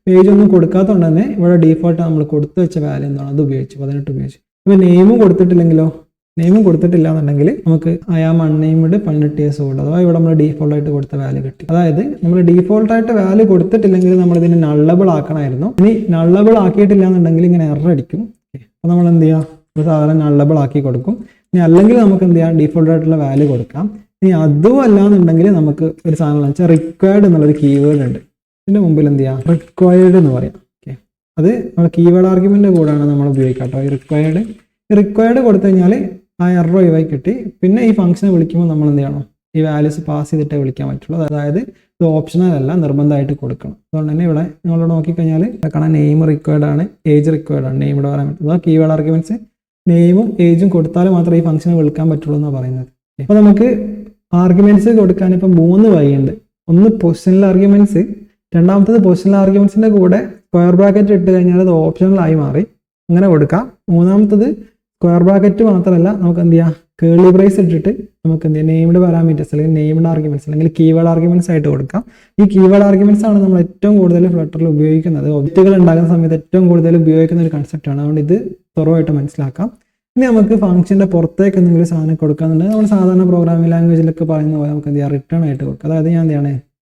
ഏജ് ഒന്നും കൊടുക്കാത്തതുകൊണ്ട് തന്നെ ഇവിടെ ഡീഫോൾട്ട് നമ്മൾ കൊടുത്തു വെച്ച വാല്യൂ എന്താണ് അത് ഉപയോഗിച്ചു, 18 ഉപയോഗിച്ചു. ഇപ്പോൾ നെയിമും കൊടുത്തിട്ടില്ലെങ്കിലോ, നെയിമും കൊടുത്തിട്ടില്ല എന്നുണ്ടെങ്കിൽ നമുക്ക് I am unnamed 18 years old അഥവാ ഇവിടെ നമ്മൾ ഡീഫോൾട്ട് ആയിട്ട് കൊടുത്ത വാല്യൂ കിട്ടി. അതായത് നമ്മൾ ഡീഫോൾട്ട് ആയിട്ട് വാല്യൂ കൊടുത്തിട്ടില്ലെങ്കിൽ നമ്മൾ ഇതിനെ നള്ളബിൾ ആക്കണമായിരുന്നു. ഇനി നള്ളബിൾ ആക്കിയിട്ടില്ല എന്നുണ്ടെങ്കിൽ ഇങ്ങനെ എറർ അടിക്കും. അപ്പോൾ നമ്മൾ എന്ത് ചെയ്യുക, ഒരു സാധനം നള്ളബിൾ ആക്കി കൊടുക്കും. ഇനി അല്ലെങ്കിൽ നമുക്ക് എന്ത് ചെയ്യാം, ഡീഫോൾട്ട് ആയിട്ടുള്ള വാല്യൂ കൊടുക്കാം. ഇനി അതും അല്ലാന്നുണ്ടെങ്കിൽ നമുക്ക് ഒരു സാധനം വെച്ചാൽ റിക്വയർഡ് എന്നുള്ളൊരു കീവേഡ് ഉണ്ട്. ഇതിന്റെ മുമ്പിൽ എന്ത് ചെയ്യാം, റിക്വയർഡ് എന്ന് പറയാം. ഓക്കെ, അത് നമ്മൾ കീവേഡ് ആർഗ്യുമെന്റ് കൂടാണ് നമ്മൾ ഉപയോഗിക്കാം കേട്ടോ. ഈ റിക്വയർഡ് കൊടുത്തു കഴിഞ്ഞാൽ ആ എറർ ഒഴിവായി കിട്ടി. പിന്നെ ഈ ഫംഗ്ഷനെ വിളിക്കുമ്പോൾ നമ്മൾ എന്ത് ചെയ്യണം, ഈ വാല്യൂസ് പാസ് ചെയ്തിട്ടേ വിളിക്കാൻ പറ്റുള്ളൂ. അതായത് ഇത് ഓപ്ഷണൽ അല്ല, നിർബന്ധമായിട്ട് കൊടുക്കണം. അതുകൊണ്ട് തന്നെ ഇവിടെ നിങ്ങളോട് നോക്കിക്കഴിഞ്ഞാൽ കാണാൻ നെയിം റിക്വയർഡ് ആണ്, ഏജ് റിക്വയർഡ് ആണ്. നെയിം ഇവിടെ പറയാൻ പറ്റും. അതായത് കീവേഡ് ആർഗ്യുമെന്റ്സ് നെയിമും ഏജും കൊടുത്താൽ മാത്രമേ ഈ ഫംഗ്ഷനെ വിളിക്കാൻ പറ്റുള്ളൂ എന്നാണ് പറയുന്നത്. അപ്പോൾ നമുക്ക് ആർഗ്യുമെന്റ്സ് കൊടുക്കാൻ ഇപ്പം 3 വഴിയുണ്ട്. ഒന്ന് പൊസിഷണൽ ആർഗ്യുമെന്റ്സ്, രണ്ടാമത്തത് പൊസിഷണൽ ആർഗ്യുമെന്റ്സിന്റെ കൂടെ സ്ക്വയർ ബ്രാക്കറ്റ് ഇട്ട് കഴിഞ്ഞാൽ അത് ഓപ്ഷണലായി മാറി, അങ്ങനെ കൊടുക്കാം. മൂന്നാമത്തത് സ്ക്വയർ ബ്രാക്കറ്റ് മാത്രമല്ല, നമുക്ക് എന്ത് ചെയ്യാം, കേളി ബ്രേസ് ഇട്ടിട്ട് നമുക്ക് എന്ത് ചെയ്യാം, നെയിംഡ് പാരാമീറ്റേഴ്സ് അല്ലെങ്കിൽ നെയിംഡ് ആർഗ്യുമെന്റ്സ് അല്ലെങ്കിൽ കീവേഡ് ആർഗ്യുമെന്റ്സ് ആയിട്ട് കൊടുക്കാം. ഈ കീവേഡ് ആർഗ്യുമെന്റ്സ് ആണ് നമ്മൾ ഏറ്റവും കൂടുതൽ ഫ്ലട്ടറിൽ ഉപയോഗിക്കുന്നത്. ഒബ്ജക്റ്റുകൾ ഉണ്ടാകുന്ന സമയത്ത് ഏറ്റവും കൂടുതൽ ഉപയോഗിക്കുന്ന ഒരു കൺസെപ്റ്റ് ആണ്. അതുകൊണ്ട് ഇത് തുറവായിട്ട് മനസ്സിലാക്കാം. ഇനി നമുക്ക് ഫംഗ്ഷന്റെ പുറത്തേക്ക് എന്തെങ്കിലും സാധനം കൊടുക്കാന്നുണ്ടെങ്കിൽ നമ്മൾ സാധാരണ പ്രോഗ്രാമിംഗ് ലാംഗ്വേജിലൊക്കെ പറയുന്ന പോലെ നമുക്ക് എന്ത് ചെയ്യാം, റിട്ടേൺ ആയിട്ട് കൊടുക്കാം. അതായത് ഞാൻ എന്ത് ചെയ്യണേ,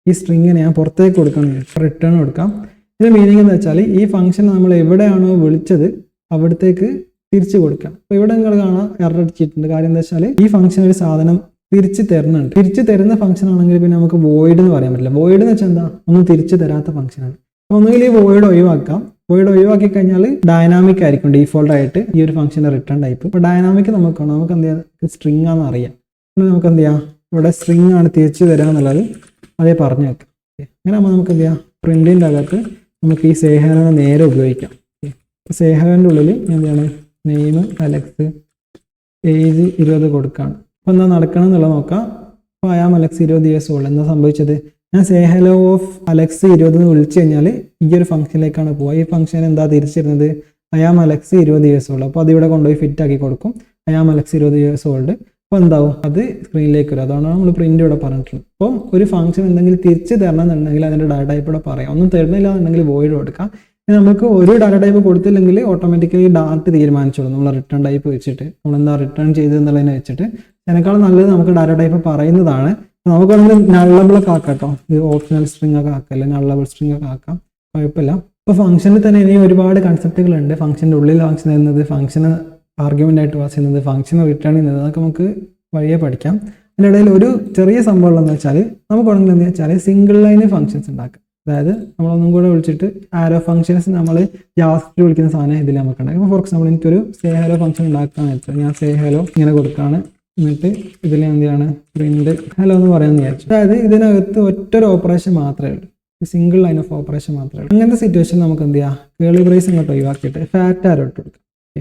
ഈ സ്ട്രിങ്ങിനെ ഞാൻ പുറത്തേക്ക് കൊടുക്കണം, റിട്ടേൺ കൊടുക്കാം. ഇതിന്റെ മീനിങ് എന്ന് വെച്ചാൽ ഈ ഫംഗ്ഷൻ നമ്മൾ എവിടെയാണോ വിളിച്ചത് അവിടത്തേക്ക് തിരിച്ചു കൊടുക്കാം. അപ്പോൾ ഇവിടെ നിങ്ങൾ കാണാം എറർ അടിച്ചിട്ടുണ്ട്. കാര്യം എന്താ വെച്ചാൽ ഈ ഫംഗ്ഷൻ ഒരു സാധനം തിരിച്ചു തരുന്നുണ്ട്. തിരിച്ചു തരുന്ന ഫംഗ്ഷൻ ആണെങ്കിൽ പിന്നെ നമുക്ക് വോയിഡ് എന്ന് പറയാൻ പറ്റില്ല. വോയിഡ് എന്ന് വെച്ചാൽ എന്താ, ഒന്നും തിരിച്ചു തരാത്ത ഫംഗ്ഷനാണ്. അപ്പോൾ ഒന്നുകിൽ ഈ വോയിഡ് ഒഴിവാക്കാം. വോയിഡ് ഒഴിവാക്കി കഴിഞ്ഞാൽ ഡൈനാമിക് ആയിരിക്കും ഡീഫോൾട്ട് ആയിട്ട് ഈ ഒരു ഫംഗ്ഷന്റെ റിട്ടേൺ ടൈപ്പ്. ഇപ്പോൾ ഡൈനാമിക് നമുക്ക് എന്ത് ചെയ്യാം, സ്ട്രിങ് ആണെന്ന് അറിയാം. നമുക്ക് എന്ത് ചെയ്യാം, ഇവിടെ സ്ട്രിങ് ആണ് തിരിച്ചു തരാം എന്നുള്ളത് അതേ പറഞ്ഞു വെക്കാം. അങ്ങനെ ആകുമ്പോൾ നമുക്ക് എന്ത് ചെയ്യാം, പ്രിന്റിൻ്റെ അകത്ത് നമുക്ക് ഈ സേഹനെ നേരെ ഉപയോഗിക്കാം. സേഹന്റെ ഉള്ളിൽ എന്താണ് നെയിം അലക്സ്, ഏജ് 20 കൊടുക്കുകയാണ്. അപ്പോൾ എന്താ നടക്കണം എന്നുള്ളത് നോക്കാം. അപ്പോൾ I am Alex 20 years old. എന്താ സംഭവിച്ചത്, ഞാൻ സേ ഹലോ ഓഫ് അലക്സ് 20 എന്ന് വിളിച്ചു കഴിഞ്ഞാൽ ഈ ഒരു ഫംഗ്ഷനിലേക്കാണ് പോവുക. ഈ ഫംഗ്ഷൻ എന്താ തിരിച്ചിരുന്നത്, I am Alex 20 years old. അപ്പോൾ അതിവിടെ കൊണ്ടുപോയി ഫിറ്റ് ആക്കി കൊടുക്കും, I am Alex 20 years old. അപ്പോൾ എന്താവും, അത് സ്ക്രീനിലേക്ക് വരും. അതുകൊണ്ടാണ് നമ്മൾ പ്രിന്റ് ഇവിടെ പറഞ്ഞിട്ടുള്ളത്. അപ്പം ഒരു ഫംഗ്ഷൻ എന്തെങ്കിലും തിരിച്ച് തരണം എന്നുണ്ടെങ്കിൽ അതിൻ്റെ ഡാറ്റ ടൈപ്പ് ഇവിടെ പറയാം. ഒന്നും തരുന്നില്ല എന്നുണ്ടെങ്കിൽ വോയിഡ് കൊടുക്കാം. നമുക്ക് ഒരു ഡാറ്റ ടൈപ്പ് കൊടുത്തില്ലെങ്കിൽ ഓട്ടോമാറ്റിക്കലി ഡാർട്ട് തീരുമാനിച്ചോളൂ നമ്മൾ റിട്ടേൺ ടൈപ്പ് വെച്ചിട്ട് നമ്മൾ എന്താ റിട്ടേൺ ചെയ്ത് എന്നുള്ളതിനെ വെച്ചിട്ട്. അതിനേക്കാളും നല്ലത് നമുക്ക് ഡാറ്റ ടൈപ്പ് പറയുന്നതാണ്. നമുക്ക് വേണമെങ്കിൽ നള്ളബിളൊക്കെ ആക്കാം കേട്ടോ. ഇത് ഓപ്ഷണൽ സ്ട്രിങ് ഒക്കെ ആക്കല്ലേ, നള്ളബിൾ സ്ട്രിങ് ഒക്കെ ആക്കാം, കുഴപ്പമില്ല. ഇപ്പോൾ ഫംഗ്ഷനിൽ തന്നെ ഇനി ഒരുപാട് കൺസെപ്റ്റുകളുണ്ട്. ഫംഗ്ഷൻ്റെ ഉള്ളിൽ ഫംഗ്ഷൻ ചെയ്യുന്നത്, ഫംഗ്ഷന് ആർഗ്യുമെൻ്റ് ആയിട്ട് പാസ് ചെയ്യുന്നത്, ഫംഗ്ഷന് റിട്ടേൺ ചെയ്യുന്നത്, അതൊക്കെ നമുക്ക് വഴിയെ പഠിക്കാം. അതിൻ്റെ ഇടയിൽ ഒരു ചെറിയ സംഭവം ഉള്ളതെന്ന് വെച്ചാൽ നമുക്ക് വേണമെങ്കിൽ എന്താ വെച്ചാൽ സിംഗിൾ ലൈൻ ഫംഗ്ഷൻസ് ഉണ്ടാക്കാം. അതായത് നമ്മളൊന്നും കൂടെ വിളിച്ചിട്ട് ആരോ ഫംഗ്ഷൻസ് നമ്മൾ ജാവാസ്ക്രിപ്റ്റ് വിളിക്കുന്ന സാധനം ഇതിൽ നമുക്ക് ഉണ്ടാക്കാം. ഇപ്പോൾ ഫോർ എക്സാമ്പിൾ എനിക്കൊരു സേ ഹലോ ഫംഗ്ഷൻ ഉണ്ടാക്കാന്ന് വെച്ചാൽ ഞാൻ സേ ഹലോ ഇങ്ങനെ കൊടുക്കുകയാണ്. എന്നിട്ട് ഇതിൽ എന്താണ് പ്രിന്റ് ഹലോ എന്ന് പറയാമെന്ന് വിചാരിച്ചു. അതായത് ഇതിനകത്ത് ഒറ്റൊരു ഓപ്പറേഷൻ മാത്രമേ ഉള്ളൂ, സിംഗിൾ ലൈൻ ഓഫ് ഓപ്പറേഷൻ മാത്രമേ ഉള്ളൂ. അങ്ങനത്തെ സിറ്റുവേഷനിൽ നമുക്ക് എന്ത് ചെയ്യാം, കേളി ബ്രേസ് ഇങ്ങോട്ട് ഒഴിവാക്കിയിട്ട് ഫാറ്റ് ആരോ ഇട്ട് കൊടുക്കാം.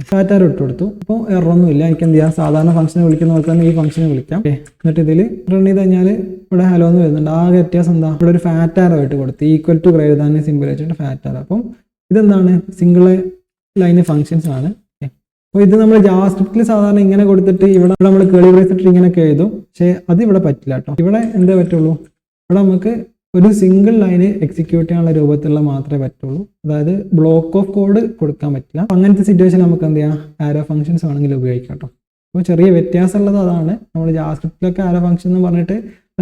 ഫാറ്റ് ആരോ ഇട്ട് കൊടുത്തു. അപ്പോൾ എററൊന്നും ഇല്ല. എനിക്ക് എന്ത് ചെയ്യാം, സാധാരണ ഫംഗ്ഷനെ വിളിക്കുന്ന പോലെ തന്നെ ഈ ഫംഗ്ഷനെ വിളിക്കാം. എന്നിട്ട് ഇതിൽ റൺ ചെയ്ത് കഴിഞ്ഞാൽ ഇവിടെ ഹലോ എന്ന് വരുന്നുണ്ട്. ആകെ വ്യത്യാസം എന്താ, ഇവിടെ ഒരു ഫാറ്റ് ആരോ ആയിട്ട് കൊടുത്ത് equal to greater than simple വെച്ചിട്ട് ഫാറ്റ് ആരോ. അപ്പം ഇതെന്താണ്, സിംഗിൾ ലൈൻ ഫംഗ്ഷൻസ് ആണ്. അപ്പോൾ ഇത് നമ്മൾ ജാവാസ്ക്രിപ്റ്റിൽ സാധാരണ ഇങ്ങനെ കൊടുത്തിട്ട് ഇവിടെ നമ്മൾ കേളി ബ്രേസ് ഇട്ടിട്ട് ഇങ്ങനെയൊക്കെ എഴുതും. പക്ഷേ അത് ഇവിടെ പറ്റില്ല കേട്ടോ. ഇവിടെ എന്തേ പറ്റുള്ളൂ, ഇവിടെ നമുക്ക് ഒരു സിംഗിൾ ലൈന് എക്സിക്യൂട്ട് ചെയ്യാനുള്ള രൂപത്തിലുള്ള മാത്രമേ പറ്റുള്ളൂ. അതായത് ബ്ലോക്ക് ഓഫ് കോഡ് കൊടുക്കാൻ പറ്റില്ല. അങ്ങനത്തെ സിറ്റുവേഷൻ നമുക്ക് എന്ത് ചെയ്യാം, ആരോ ഫംഗ്ഷൻസ് വേണമെങ്കിൽ ഉപയോഗിക്കാം കേട്ടോ. അപ്പോൾ ചെറിയ വ്യത്യാസമുള്ളത് അതാണ്. നമ്മൾ ജാവാസ്ക്രിപ്റ്റിലൊക്കെ ആരോ ഫംഗ്ഷൻ എന്ന് പറഞ്ഞിട്ട്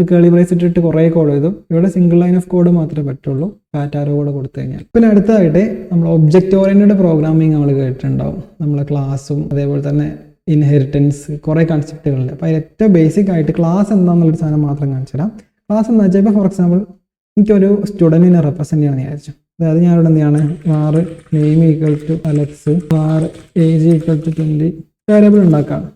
കേളി ബ്രേസ് ഇട്ടിട്ട് കുറേ കോഡ് എഴുതും. ഇവിടെ സിംഗിൾ ലൈൻ ഓഫ് കോഡ് മാത്രമേ പറ്റുള്ളൂ ഫാറ്റ് ആരോ കോഡ് കൊടുത്തു കഴിഞ്ഞാൽ. പിന്നെ അടുത്തതായിട്ട് നമ്മൾ ഒബ്ജക്റ്റ് ഓറിയന്റഡ് പ്രോഗ്രാമിംഗ് നമ്മൾ കേട്ടിട്ടുണ്ടാവും. നമ്മളെ ക്ലാസ്സും അതേപോലെ തന്നെ ഇൻഹെറിറ്റൻസ് കുറേ കൺസെപ്റ്റുകളുണ്ട്. അപ്പോൾ അതിൽ ഏറ്റവും ബേസിക് ആയിട്ട് ക്ലാസ് എന്താണെന്നുള്ളൊരു സാധനം മാത്രം കാണിച്ചു തരാം. ക്ലാസ് എന്ന് വെച്ചാൽ ഇപ്പോൾ ഫോർ എക്സാമ്പിൾ എനിക്കൊരു സ്റ്റുഡൻറ്റിനെ റെപ്രസെൻറ്റ് ചെയ്യണമെന്ന് വിചാരിച്ചു. അതായത് ഞാനിവിടെ എന്താണ് var name equal to Alex, var age equal to 20 variable ഉണ്ടാക്കുകയാണ്.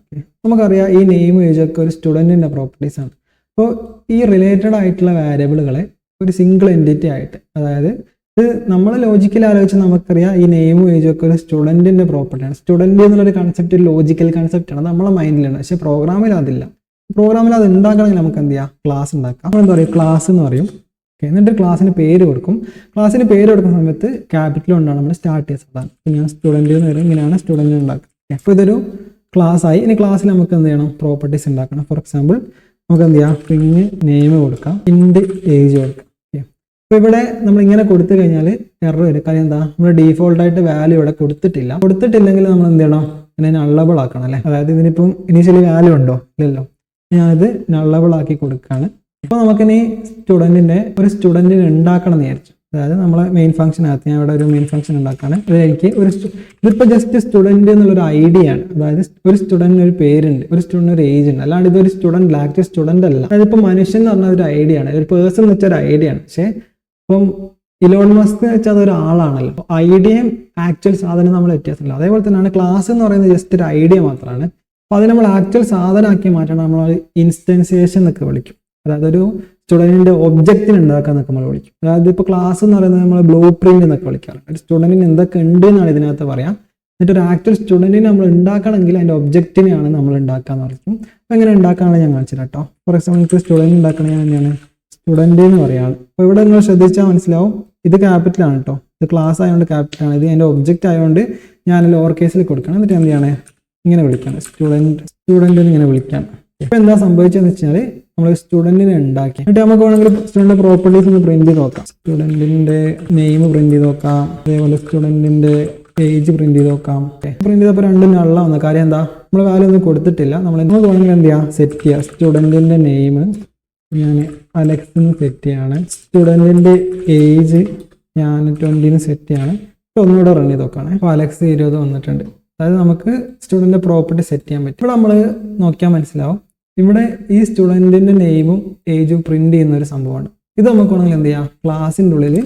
നമുക്കറിയാം ഈ നെയിം ഏജ് ഒക്കെ ഒരു സ്റ്റുഡൻറ്റിൻ്റെ പ്രോപ്പർട്ടീസ് ആണ്. അപ്പോൾ ഈ റിലേറ്റഡ് ആയിട്ടുള്ള വേരിയബിളുകളെ ഒരു സിംഗിൾ എൻറ്റിറ്റി ആയിട്ട്, അതായത് ഇത് നമ്മൾ ലോജിക്കൽ ആലോചിച്ച് നമുക്കറിയാം ഈ നെയിമും ഏജും ഒക്കെ ഒരു സ്റ്റുഡൻറ്റിൻ്റെ പ്രോപ്പർട്ടിയാണ്. സ്റ്റുഡൻറ്റ് എന്നുള്ളൊരു കൺസെപ്റ്റ് ഒരു ലോജിക്കൽ കൺസെപ്റ്റാണ്, നമ്മളെ മൈൻഡിലാണ്. പക്ഷേ പ്രോഗ്രാമിൽ അതില്ല. പ്രോഗ്രാമിൽ അത് ഉണ്ടാക്കണമെങ്കിൽ നമുക്ക് എന്ത് ചെയ്യാം, ക്ലാസ് ഉണ്ടാക്കാം. നമ്മൾ എന്താ പറയുക, ക്ലാസ് എന്ന് പറയും. എന്നിട്ട് ക്ലാസ്സിന് പേര് കൊടുക്കും. ക്ലാസ്സിന് പേര് കൊടുക്കുന്ന സമയത്ത് ക്യാപിറ്റൽ കൊണ്ടാണ് നമ്മൾ സ്റ്റാർട്ട് ചെയ്യുക സാധാരണ. ഇപ്പോൾ ഞാൻ സ്റ്റുഡൻറ്റ് എന്ന് പറയും, ഇങ്ങനെയാണ് സ്റ്റുഡൻറ്റ് ഉണ്ടാക്കുക. അപ്പോൾ ഇതൊരു ക്ലാസ് ആയി. ഇനി ക്ലാസ്സിൽ നമുക്ക് എന്ത് ചെയ്യണം, പ്രോപ്പർട്ടീസ് ഉണ്ടാക്കണം. ഫോർ എക്സാമ്പിൾ നമുക്ക് എന്ത് ചെയ്യാം, സ്ട്രിങ് നെയിം കൊടുക്കാം, ഇൻഡ് ഏജ് കൊടുക്കാം. അപ്പോൾ ഇവിടെ നമ്മൾ ഇങ്ങനെ കൊടുത്തു കഴിഞ്ഞാൽ എറർ വരും. കാര്യം എന്താ, നമ്മൾ ഡീഫോൾട്ടായിട്ട് വാല്യൂ ഇവിടെ കൊടുത്തിട്ടില്ലെങ്കിൽ നമ്മൾ എന്ത് ചെയ്യണം, ഇതിനെ നള്ളബിൾ ആക്കണം അല്ലേ. അതായത് ഇതിനിപ്പം ഇനീഷ്യലി വാല്യൂ ഉണ്ടോ, ഇല്ലല്ലോ. ഞാനിത് നള്ളബിൾ ആക്കി കൊടുക്കുകയാണ്. അപ്പോൾ നമുക്കിനി ഒരു സ്റ്റുഡൻറ്റിനെ ഉണ്ടാക്കണം എന്ന് വിചാരിച്ചു. അതായത് നമ്മളെ മെയിൻ ഫംഗ്ഷനകത്ത് ഞാൻ ഇവിടെ ഒരു മെയിൻ ഫംഗ്ഷൻ ഉണ്ടാക്കുകയാണ്. എനിക്ക് ഇതിപ്പോൾ ജസ്റ്റ് സ്റ്റുഡൻറ്റ് എന്നുള്ളൊരു ഐഡിയ ആണ്. അതായത് ഒരു സ്റ്റുഡൻറ്റിന് ഒരു പേരുണ്ട്, ഒരു സ്റ്റുഡൻറ്റ് ഒരു ഏജ് ഉണ്ട്. അല്ലാണ്ട് ഇതൊരു സ്റ്റുഡൻറ്റ് ആക്ച്വൽ സ്റ്റുഡൻറ്റ് അല്ല. അതായത് ഇപ്പോൾ മനുഷ്യൻ എന്ന് പറഞ്ഞ ഒരു ഐഡിയ ആണ്, ഒരു പേഴ്സൺ എന്ന് വെച്ചാൽ ഒരു ഐഡിയ ആണ്. പക്ഷേ ഇപ്പം ഇലോൺ മസ്ക് എന്ന് വെച്ചാൽ അതൊരു ആളാണല്ലോ. അപ്പോൾ ഐഡിയയും ആക്ച്വൽ സാധനം നമ്മൾ വ്യത്യാസമില്ല. അതേപോലെ തന്നെയാണ് ക്ലാസ് എന്ന് പറയുന്നത് ജസ്റ്റ് ഒരു ഐഡിയ മാത്രമാണ്. അപ്പോൾ അത് നമ്മൾ ആക്ച്വൽ സാധനമാക്കി മാറ്റണം. നമ്മൾ ഇൻസ്റ്റൻസിയേഷൻ എന്നൊക്കെ വിളിക്കും. അതായത് ഒരു സ്റ്റുഡൻറ്റിൻ്റെ ഒബ്ജക്റ്റിന് ഉണ്ടാക്കുക എന്നൊക്കെ നമ്മൾ വിളിക്കും. അതായത് ഇപ്പോൾ ക്ലാസ് എന്ന് പറയുന്നത് നമ്മൾ ബ്ലൂ പ്രിന്റ് എന്നൊക്കെ വിളിക്കാറുണ്ട്. ഒരു സ്റ്റുഡൻറ്റിന് എന്തൊക്കെ ഉണ്ട് എന്നാണ് ഇതിനകത്ത് പറയാം. എന്നിട്ട് ഒരു ആക്ച്വൽ സ്റ്റുഡൻറ്റിനെ നമ്മൾ ഉണ്ടാക്കണമെങ്കിൽ അതിൻ്റെ ഒബ്ജക്റ്റിനെയാണ് നമ്മൾ ഉണ്ടാക്കുക എന്ന് പറയും. അപ്പോൾ എങ്ങനെ ഉണ്ടാക്കാനാണ് ഞാൻ കാണിച്ചത് കേട്ടോ. ഫോർ എക്സാമ്പിൾ എനിക്ക് സ്റ്റുഡൻറ്റ് ഉണ്ടാക്കണമെങ്കിൽ തന്നെയാണ് സ്റ്റുഡൻറ്റ് എന്ന് പറയുകയാണ്. അപ്പോൾ ഇവിടെ നിങ്ങൾ ശ്രദ്ധിച്ചാൽ മനസ്സിലാവും, ഇത് ക്യാപിറ്റലാണ് കേട്ടോ. ഇത് ക്ലാസ് ആയതുകൊണ്ട് ക്യാപിറ്റലാണ്. ഇത് എൻ്റെ ഒബ്ജക്റ്റ് ആയതുകൊണ്ട് ഞാൻ ലോവർ കേസിൽ കൊടുക്കണം. എന്നിട്ട് എന്ത് ചെയ്യണേ, ഇങ്ങനെ വിളിക്കണം, സ്റ്റുഡൻറ്റ് ഇങ്ങനെ വിളിക്കാം. ഇപ്പോൾ എന്താ സംഭവിച്ചതെന്ന് വെച്ചാൽ നമ്മൾ സ്റ്റുഡൻറ്റിനെ ഉണ്ടാക്കി. എന്നിട്ട് നമുക്ക് വേണമെങ്കിൽ സ്റ്റുഡൻറ്റ് പ്രോപ്പർട്ടീസ് ഒന്ന് പ്രിന്റ് ചെയ്ത് നോക്കാം. സ്റ്റുഡൻറ്റിൻ്റെ നെയിം പ്രിന്റ് ചെയ്ത് നോക്കാം, അതേപോലെ സ്റ്റുഡൻറ്റിൻ്റെ ഏജ് പ്രിന്റ് ചെയ്ത് നോക്കാം. പ്രിന്റ് ചെയ്തപ്പോൾ രണ്ടും നള്ള വന്ന കാര്യം എന്താ, നമ്മൾ വാല്യൂ ഒന്നും കൊടുത്തിട്ടില്ല. നമ്മൾ വേണമെങ്കിൽ എന്ത് ചെയ്യുക, സെറ്റ് ചെയ്യുക. സ്റ്റുഡൻറ്റിൻ്റെ നെയിം ഞാൻ അലക്സ് എന്ന് സെറ്റ് ചെയ്യാണ്. സ്റ്റുഡൻറ്റിൻ്റെ ഏജ് ഞാൻ 20 സെറ്റ് ചെയ്യാണ്. ഒന്നുകൂടെ റൺ ചെയ്ത് നോക്കുകയാണ്. അപ്പോൾ അലക്സ് 20 വന്നിട്ടുണ്ട്. അതായത് നമുക്ക് സ്റ്റുഡൻറ്റിൻ്റെ പ്രോപ്പർട്ടി സെറ്റ് ചെയ്യാൻ പറ്റും. ഇവിടെ നമ്മൾ നോക്കിയാൽ മനസ്സിലാവും, ഇവിടെ ഈ സ്റ്റുഡൻറ്റിൻ്റെ നെയിമും ഏജും പ്രിന്റ് ചെയ്യുന്ന ഒരു സംഭവമാണ്. ഇത് നമുക്ക് വേണമെങ്കിൽ എന്ത് ചെയ്യാം, ക്ലാസ്സിൻ്റെ ഉള്ളിൽ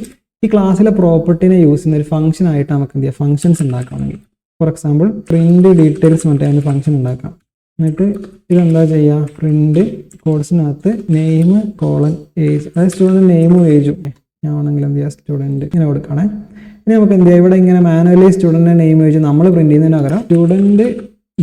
ഈ ക്ലാസ്സിലെ പ്രോപ്പർട്ടിനെ യൂസ് ചെയ്യുന്ന ഒരു ഫംഗ്ഷൻ ആയിട്ട് നമുക്ക് എന്ത് ചെയ്യാം, ഫംഗ്ഷൻസ് ഉണ്ടാക്കുകയാണെങ്കിൽ ഫോർ എക്സാമ്പിൾ പ്രിന്റ് ഡീറ്റെയിൽസ് മറ്റേ അതിന് ഫംഗ്ഷൻ ഉണ്ടാക്കാം. എന്നിട്ട് ഇതെന്താ ചെയ്യുക, പ്രിന്റ് കോഴ്സിനകത്ത് നെയിം കോളൻ ഏജ്, അതായത് സ്റ്റുഡൻറ്റ് നെയിമും ഏജും ഞാൻ വേണമെങ്കിൽ എന്ത് ചെയ്യുക, സ്റ്റുഡൻറ്റ് ഇങ്ങനെ കൊടുക്കുകയാണെ. ഇനി നമുക്ക് എന്ത് ചെയ്യാം, ഇവിടെ ഇങ്ങനെ മാനുവലി സ്റ്റുഡൻറ്റിൻ്റെ നെയിം ഏജ് നമ്മൾ പ്രിന്റ് ചെയ്യുന്നതിന് പകരം സ്റ്റുഡൻറ്റ്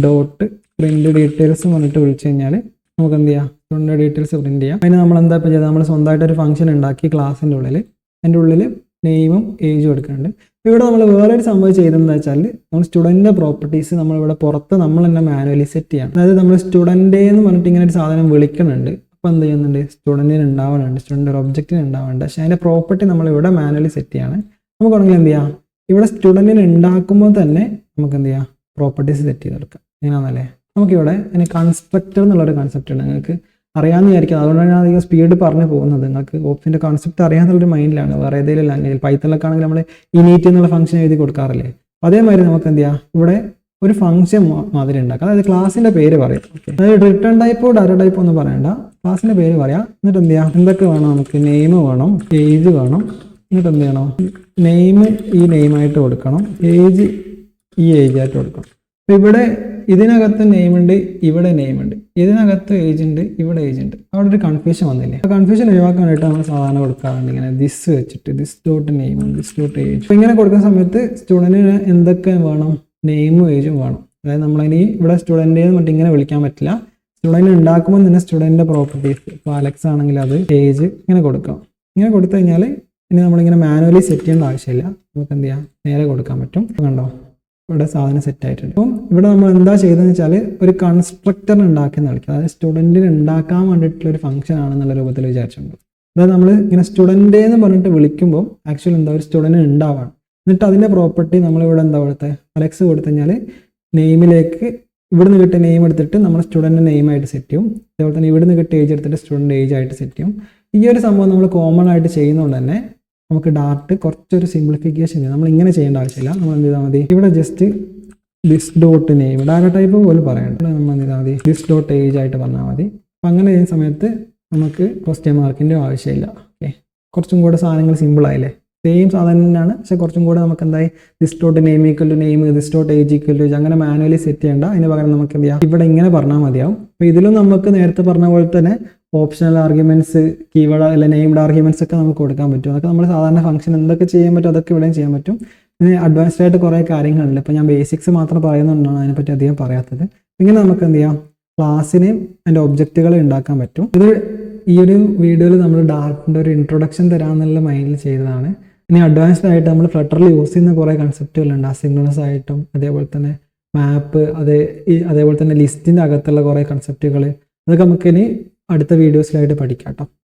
ഡോട്ട് പ്രിന്റ് ഡീറ്റെയിൽസ് പറഞ്ഞിട്ട് വിളിച്ചു കഴിഞ്ഞാൽ നമുക്ക് എന്ത് ചെയ്യാം, സ്റ്റുഡൻറ്റ് ഡീറ്റെയിൽസ് പ്രിന്റ് ചെയ്യാം. അതിന് നമ്മൾ എന്താ ഇപ്പോൾ ചെയ്തത്, നമ്മൾ സ്വന്തമായിട്ട് ഒരു ഫംഗ്ഷൻ ഉണ്ടാക്കി ക്ലാസ്സിൻ്റെ ഉള്ളിൽ, അതിൻ്റെ ഉള്ളിൽ നെയിമും ഏജും എടുക്കുന്നുണ്ട്. ഇവിടെ നമ്മൾ വേറൊരു സംഭവം ചെയ്തതെന്ന് വെച്ചാൽ നമ്മൾ സ്റ്റുഡൻറ്റിൻ്റെ പ്രോപ്പർട്ടീസ് നമ്മളിവിടെ പുറത്ത് നമ്മൾ തന്നെ മാനുവലി സെറ്റ് ചെയ്യണം. അതായത് നമ്മൾ സ്റ്റുഡൻറ്റ് എന്ന് പറഞ്ഞിട്ട് ഇങ്ങനെ ഒരു സാധനം വിളിക്കുന്നുണ്ട്. അപ്പോൾ എന്ത് ചെയ്യുന്നുണ്ട്, സ്റ്റുഡൻറ്റിന് ഉണ്ടാവുന്നുണ്ട്, സ്റ്റുഡൻറ്റ് ഒരു ഒബ്ജക്റ്റിന് ഉണ്ടാവുന്നുണ്ട്. പക്ഷേ അതിൻ്റെ പ്രോപ്പർട്ടി നമ്മൾ ഇവിടെ മാനുവലി സെറ്റ് ചെയ്യാണ്. നമുക്ക് വേണമെങ്കിൽ എന്ത് ചെയ്യാം, ഇവിടെ സ്റ്റുഡൻറ്റിനെ ഉണ്ടാക്കുമ്പോൾ തന്നെ നമുക്ക് എന്ത് ചെയ്യാം, പ്രോപ്പർട്ടീസ് സെറ്റ് ചെയ്ത് കൊടുക്കാം. എങ്ങനെയാണെന്നല്ലേ, നമുക്കിവിടെ ഇനി കൺസ്ട്രക്ടർ എന്നുള്ളൊരു കൺസെപ്റ്റ് ഉണ്ട്. നിങ്ങൾക്ക് അറിയാമെന്ന് വിചാരിക്കാം, അതുകൊണ്ടാണ് ഞാൻ അധികം സ്പീഡ് പറഞ്ഞു പോകുന്നത്. നിങ്ങൾക്ക് ഓപ്ഷൻ്റെ കോൺസെപ്റ്റ് അറിയാന്നുള്ളൊരു മൈൻഡിലാണ്. വേറെ ഏതെങ്കിലും ലാംഗ്വേജിൽ പൈത്തണിലൊക്കെ ആണെങ്കിൽ നമ്മൾ ഇനീറ്റ് എന്നുള്ള ഫംഗ്ഷൻ എഴുതി കൊടുക്കാറില്ലേ, അതേമാതിരി നമുക്ക് എന്ത് ചെയ്യാം, ഇവിടെ ഒരു ഫംഗ്ഷൻ മാതിരി ഉണ്ടാക്കാം. അതായത് ക്ലാസിൻ്റെ പേര് പറയാം. ഓക്കെ, അതായത് റിട്ടേൺ ടൈപ്പോ ഡാറ്റ ടൈപ്പോ ഒന്നും പറയണ്ട, ക്ലാസിൻ്റെ പേര് പറയാം. എന്നിട്ട് എന്ത് ചെയ്യാം, എന്തൊക്കെ വേണം, നമുക്ക് നെയിം വേണം, ഏജ് വേണം. എന്നിട്ട് എന്ത് ചെയ്യണം, നെയിം ഈ നെയിമായിട്ട് കൊടുക്കണം, ഏജ് ഈ ഏജ് ആയിട്ട് കൊടുക്കണം. അപ്പോൾ ഇവിടെ ഇതിനകത്ത് നെയിം ഉണ്ട്, ഇവിടെ നെയിം ഉണ്ട്, ഇതിനകത്ത് ഏജ് ഉണ്ട്, ഇവിടെ ഏജ് ഉണ്ട്. അവിടെ ഒരു കൺഫ്യൂഷൻ വന്നില്ലേ, ആ കൺഫ്യൂഷൻ ഒഴിവാക്കാൻ വേണ്ടിയിട്ട് നമ്മൾ സാധാരണ കൊടുക്കാറുണ്ട് ഇങ്ങനെ ദിസ് വെച്ചിട്ട്, this dot name, this dot age. അപ്പോൾ ഇങ്ങനെ കൊടുക്കുന്ന സമയത്ത് സ്റ്റുഡൻറ്റിന് എന്തൊക്കെ വേണം, നെയിമും ഏജും വേണം. അതായത് നമ്മളിനി ഇവിടെ സ്റ്റുഡൻറ്റ് മറ്റേ ഇങ്ങനെ വിളിക്കാൻ പറ്റില്ല. സ്റ്റുഡൻറ്റ് ഉണ്ടാക്കുമ്പോൾ തന്നെ സ്റ്റുഡൻറ്റിൻ്റെ പ്രോപ്പർട്ടീസ്, ഇപ്പോൾ അലക്സ് ആണെങ്കിൽ അത് ഏജ് ഇങ്ങനെ കൊടുക്കാം. ഇങ്ങനെ കൊടുത്തു കഴിഞ്ഞാൽ ഇനി നമ്മളിങ്ങനെ മാനുവലി സെറ്റ് ചെയ്യേണ്ട ആവശ്യമില്ല, നമുക്ക് എന്ത് ചെയ്യാം, നേരെ കൊടുക്കാൻ പറ്റും. കണ്ടോ, ഇവിടെ സാധനം സെറ്റ് ആയിട്ടുണ്ട്. അപ്പം ഇവിടെ നമ്മൾ എന്താ ചെയ്തതെന്ന് വെച്ചാൽ ഒരു കൺസ്ട്രക്ടർ ഉണ്ടാക്കി നൽകി, അതായത് സ്റ്റുഡൻറ്റിന് ഉണ്ടാക്കാൻ വേണ്ടിയിട്ടുള്ള ഒരു ഫംഗ്ഷൻ ആണെന്നുള്ള രൂപത്തിൽ വിചാരിച്ചിട്ടുണ്ട്. അതായത് നമ്മൾ ഇങ്ങനെ സ്റ്റുഡൻറ്റ് എന്ന് പറഞ്ഞിട്ട് വിളിക്കുമ്പോൾ ആക്ച്വലി എന്താ, ഒരു സ്റ്റുഡൻറ്റ് ഉണ്ടാവാണ്. എന്നിട്ട് അതിൻ്റെ പ്രോപ്പർട്ടി നമ്മളിവിടെ എന്താ കൊടുത്തത്, അലക്സ് കൊടുത്തു കഴിഞ്ഞാൽ നെയിമിലേക്ക് ഇവിടുന്ന് കിട്ടിയ നെയിം എടുത്തിട്ട് നമ്മൾ സ്റ്റുഡൻറ്റ് നെയിമായിട്ട് സെറ്റ് ചെയ്യും. അതേപോലെ തന്നെ ഇവിടുന്ന് കിട്ടിയ ഏജ് എടുത്തിട്ട് സ്റ്റുഡൻറ്റ് ഏജ് ആയിട്ട് സെറ്റ് ചെയ്യും. ഈ ഒരു സംഭവം നമ്മൾ കോമൺ ആയിട്ട് ചെയ്യുന്നതുകൊണ്ട് തന്നെ നമുക്ക് ഡാർട്ട് കുറച്ചൊരു സിംപ്ലിഫിക്കേഷൻ ചെയ്യും. നമ്മൾ ഇങ്ങനെ ചെയ്യേണ്ട ആവശ്യമില്ല. നമ്മൾ എന്ത് ചെയ്താൽ മതി, ഇവിടെ just this dot name, data type പോലും പറയണ്ട, നമ്മൾ എന്ത് ചെയ്താൽ മതി, ദിസ് ഡോട്ട് ഏജ് ആയിട്ട് പറഞ്ഞാൽ മതി. അപ്പം അങ്ങനെ ചെയ്യുന്ന സമയത്ത് നമുക്ക് ക്വസ്റ്റ്യൻ മാർക്കിൻ്റെ ആവശ്യമില്ല. ഓക്കെ, കുറച്ചും കൂടെ സാധനങ്ങൾ സിമ്പിളായില്ലേ. സെയിം സാധനം തന്നെയാണ്, പക്ഷേ കുറച്ചും കൂടെ നമുക്ക് എന്തായി, this dot name equal to name, this dot age equal to age, അങ്ങനെ മാനുവലി സെറ്റ് ചെയ്യേണ്ട. അതിന് പകരം നമുക്ക് എന്ത് ചെയ്യാം, ഇവിടെ ഇങ്ങനെ പറഞ്ഞാൽ മതിയാവും. അപ്പോൾ ഇതിലും നമുക്ക് നേരത്തെ പറഞ്ഞ പോലെ തന്നെ ഓപ്ഷണൽ ആർഗ്യുമെന്റ്സ്, കീവേഡ് അല്ല നെയിംഡ് ആർഗ്യുമെന്റ്സ് ഒക്കെ നമുക്ക് കൊടുക്കാൻ പറ്റും. അതൊക്കെ നമ്മൾ സാധാരണ ഫംഗ്ഷൻ എന്തൊക്കെ ചെയ്യാൻ പറ്റും അതൊക്കെ ഇവിടെയും ചെയ്യാൻ പറ്റും. പിന്നെ അഡ്വാൻസ്ഡ് ആയിട്ട് കുറേ കാര്യങ്ങളുണ്ട്. ഇപ്പോൾ ഞാൻ ബേസിക്സ് മാത്രം പറയുന്നതുകൊണ്ടാണ് അതിനെപ്പറ്റി അധികം പറയാത്തത്. ഇങ്ങനെ നമുക്ക് എന്ത് ചെയ്യാം, ക്ലാസ്സിനെയും അതിൻ്റെ ഒബ്ജക്റ്റുകളെ ഉണ്ടാക്കാൻ പറ്റും. ഇത് ഈ ഒരു വീഡിയോയിൽ നമ്മൾ ഡാർട്ടിൻ്റെ ഒരു ഇൻട്രൊഡക്ഷൻ തരാമെന്നുള്ള മൈൻഡിൽ ചെയ്തതാണ്. ഇനി അഡ്വാൻസ്ഡ് ആയിട്ട് നമ്മൾ ഫ്ലട്ടറിൽ യൂസ് ചെയ്യുന്ന കുറേ കൺസെപ്റ്റുകളുണ്ട്, അസിൻക്രണസ് ആയിട്ടും അതേപോലെ തന്നെ മാപ്പ്, അതേപോലെ തന്നെ ലിസ്റ്റിൻ്റെ അകത്തുള്ള കുറേ കൺസെപ്റ്റുകൾ, അതൊക്കെ നമുക്കിനി അടുത്ത വീഡിയോസിലായിട്ട് പഠിക്കാം കേട്ടോ.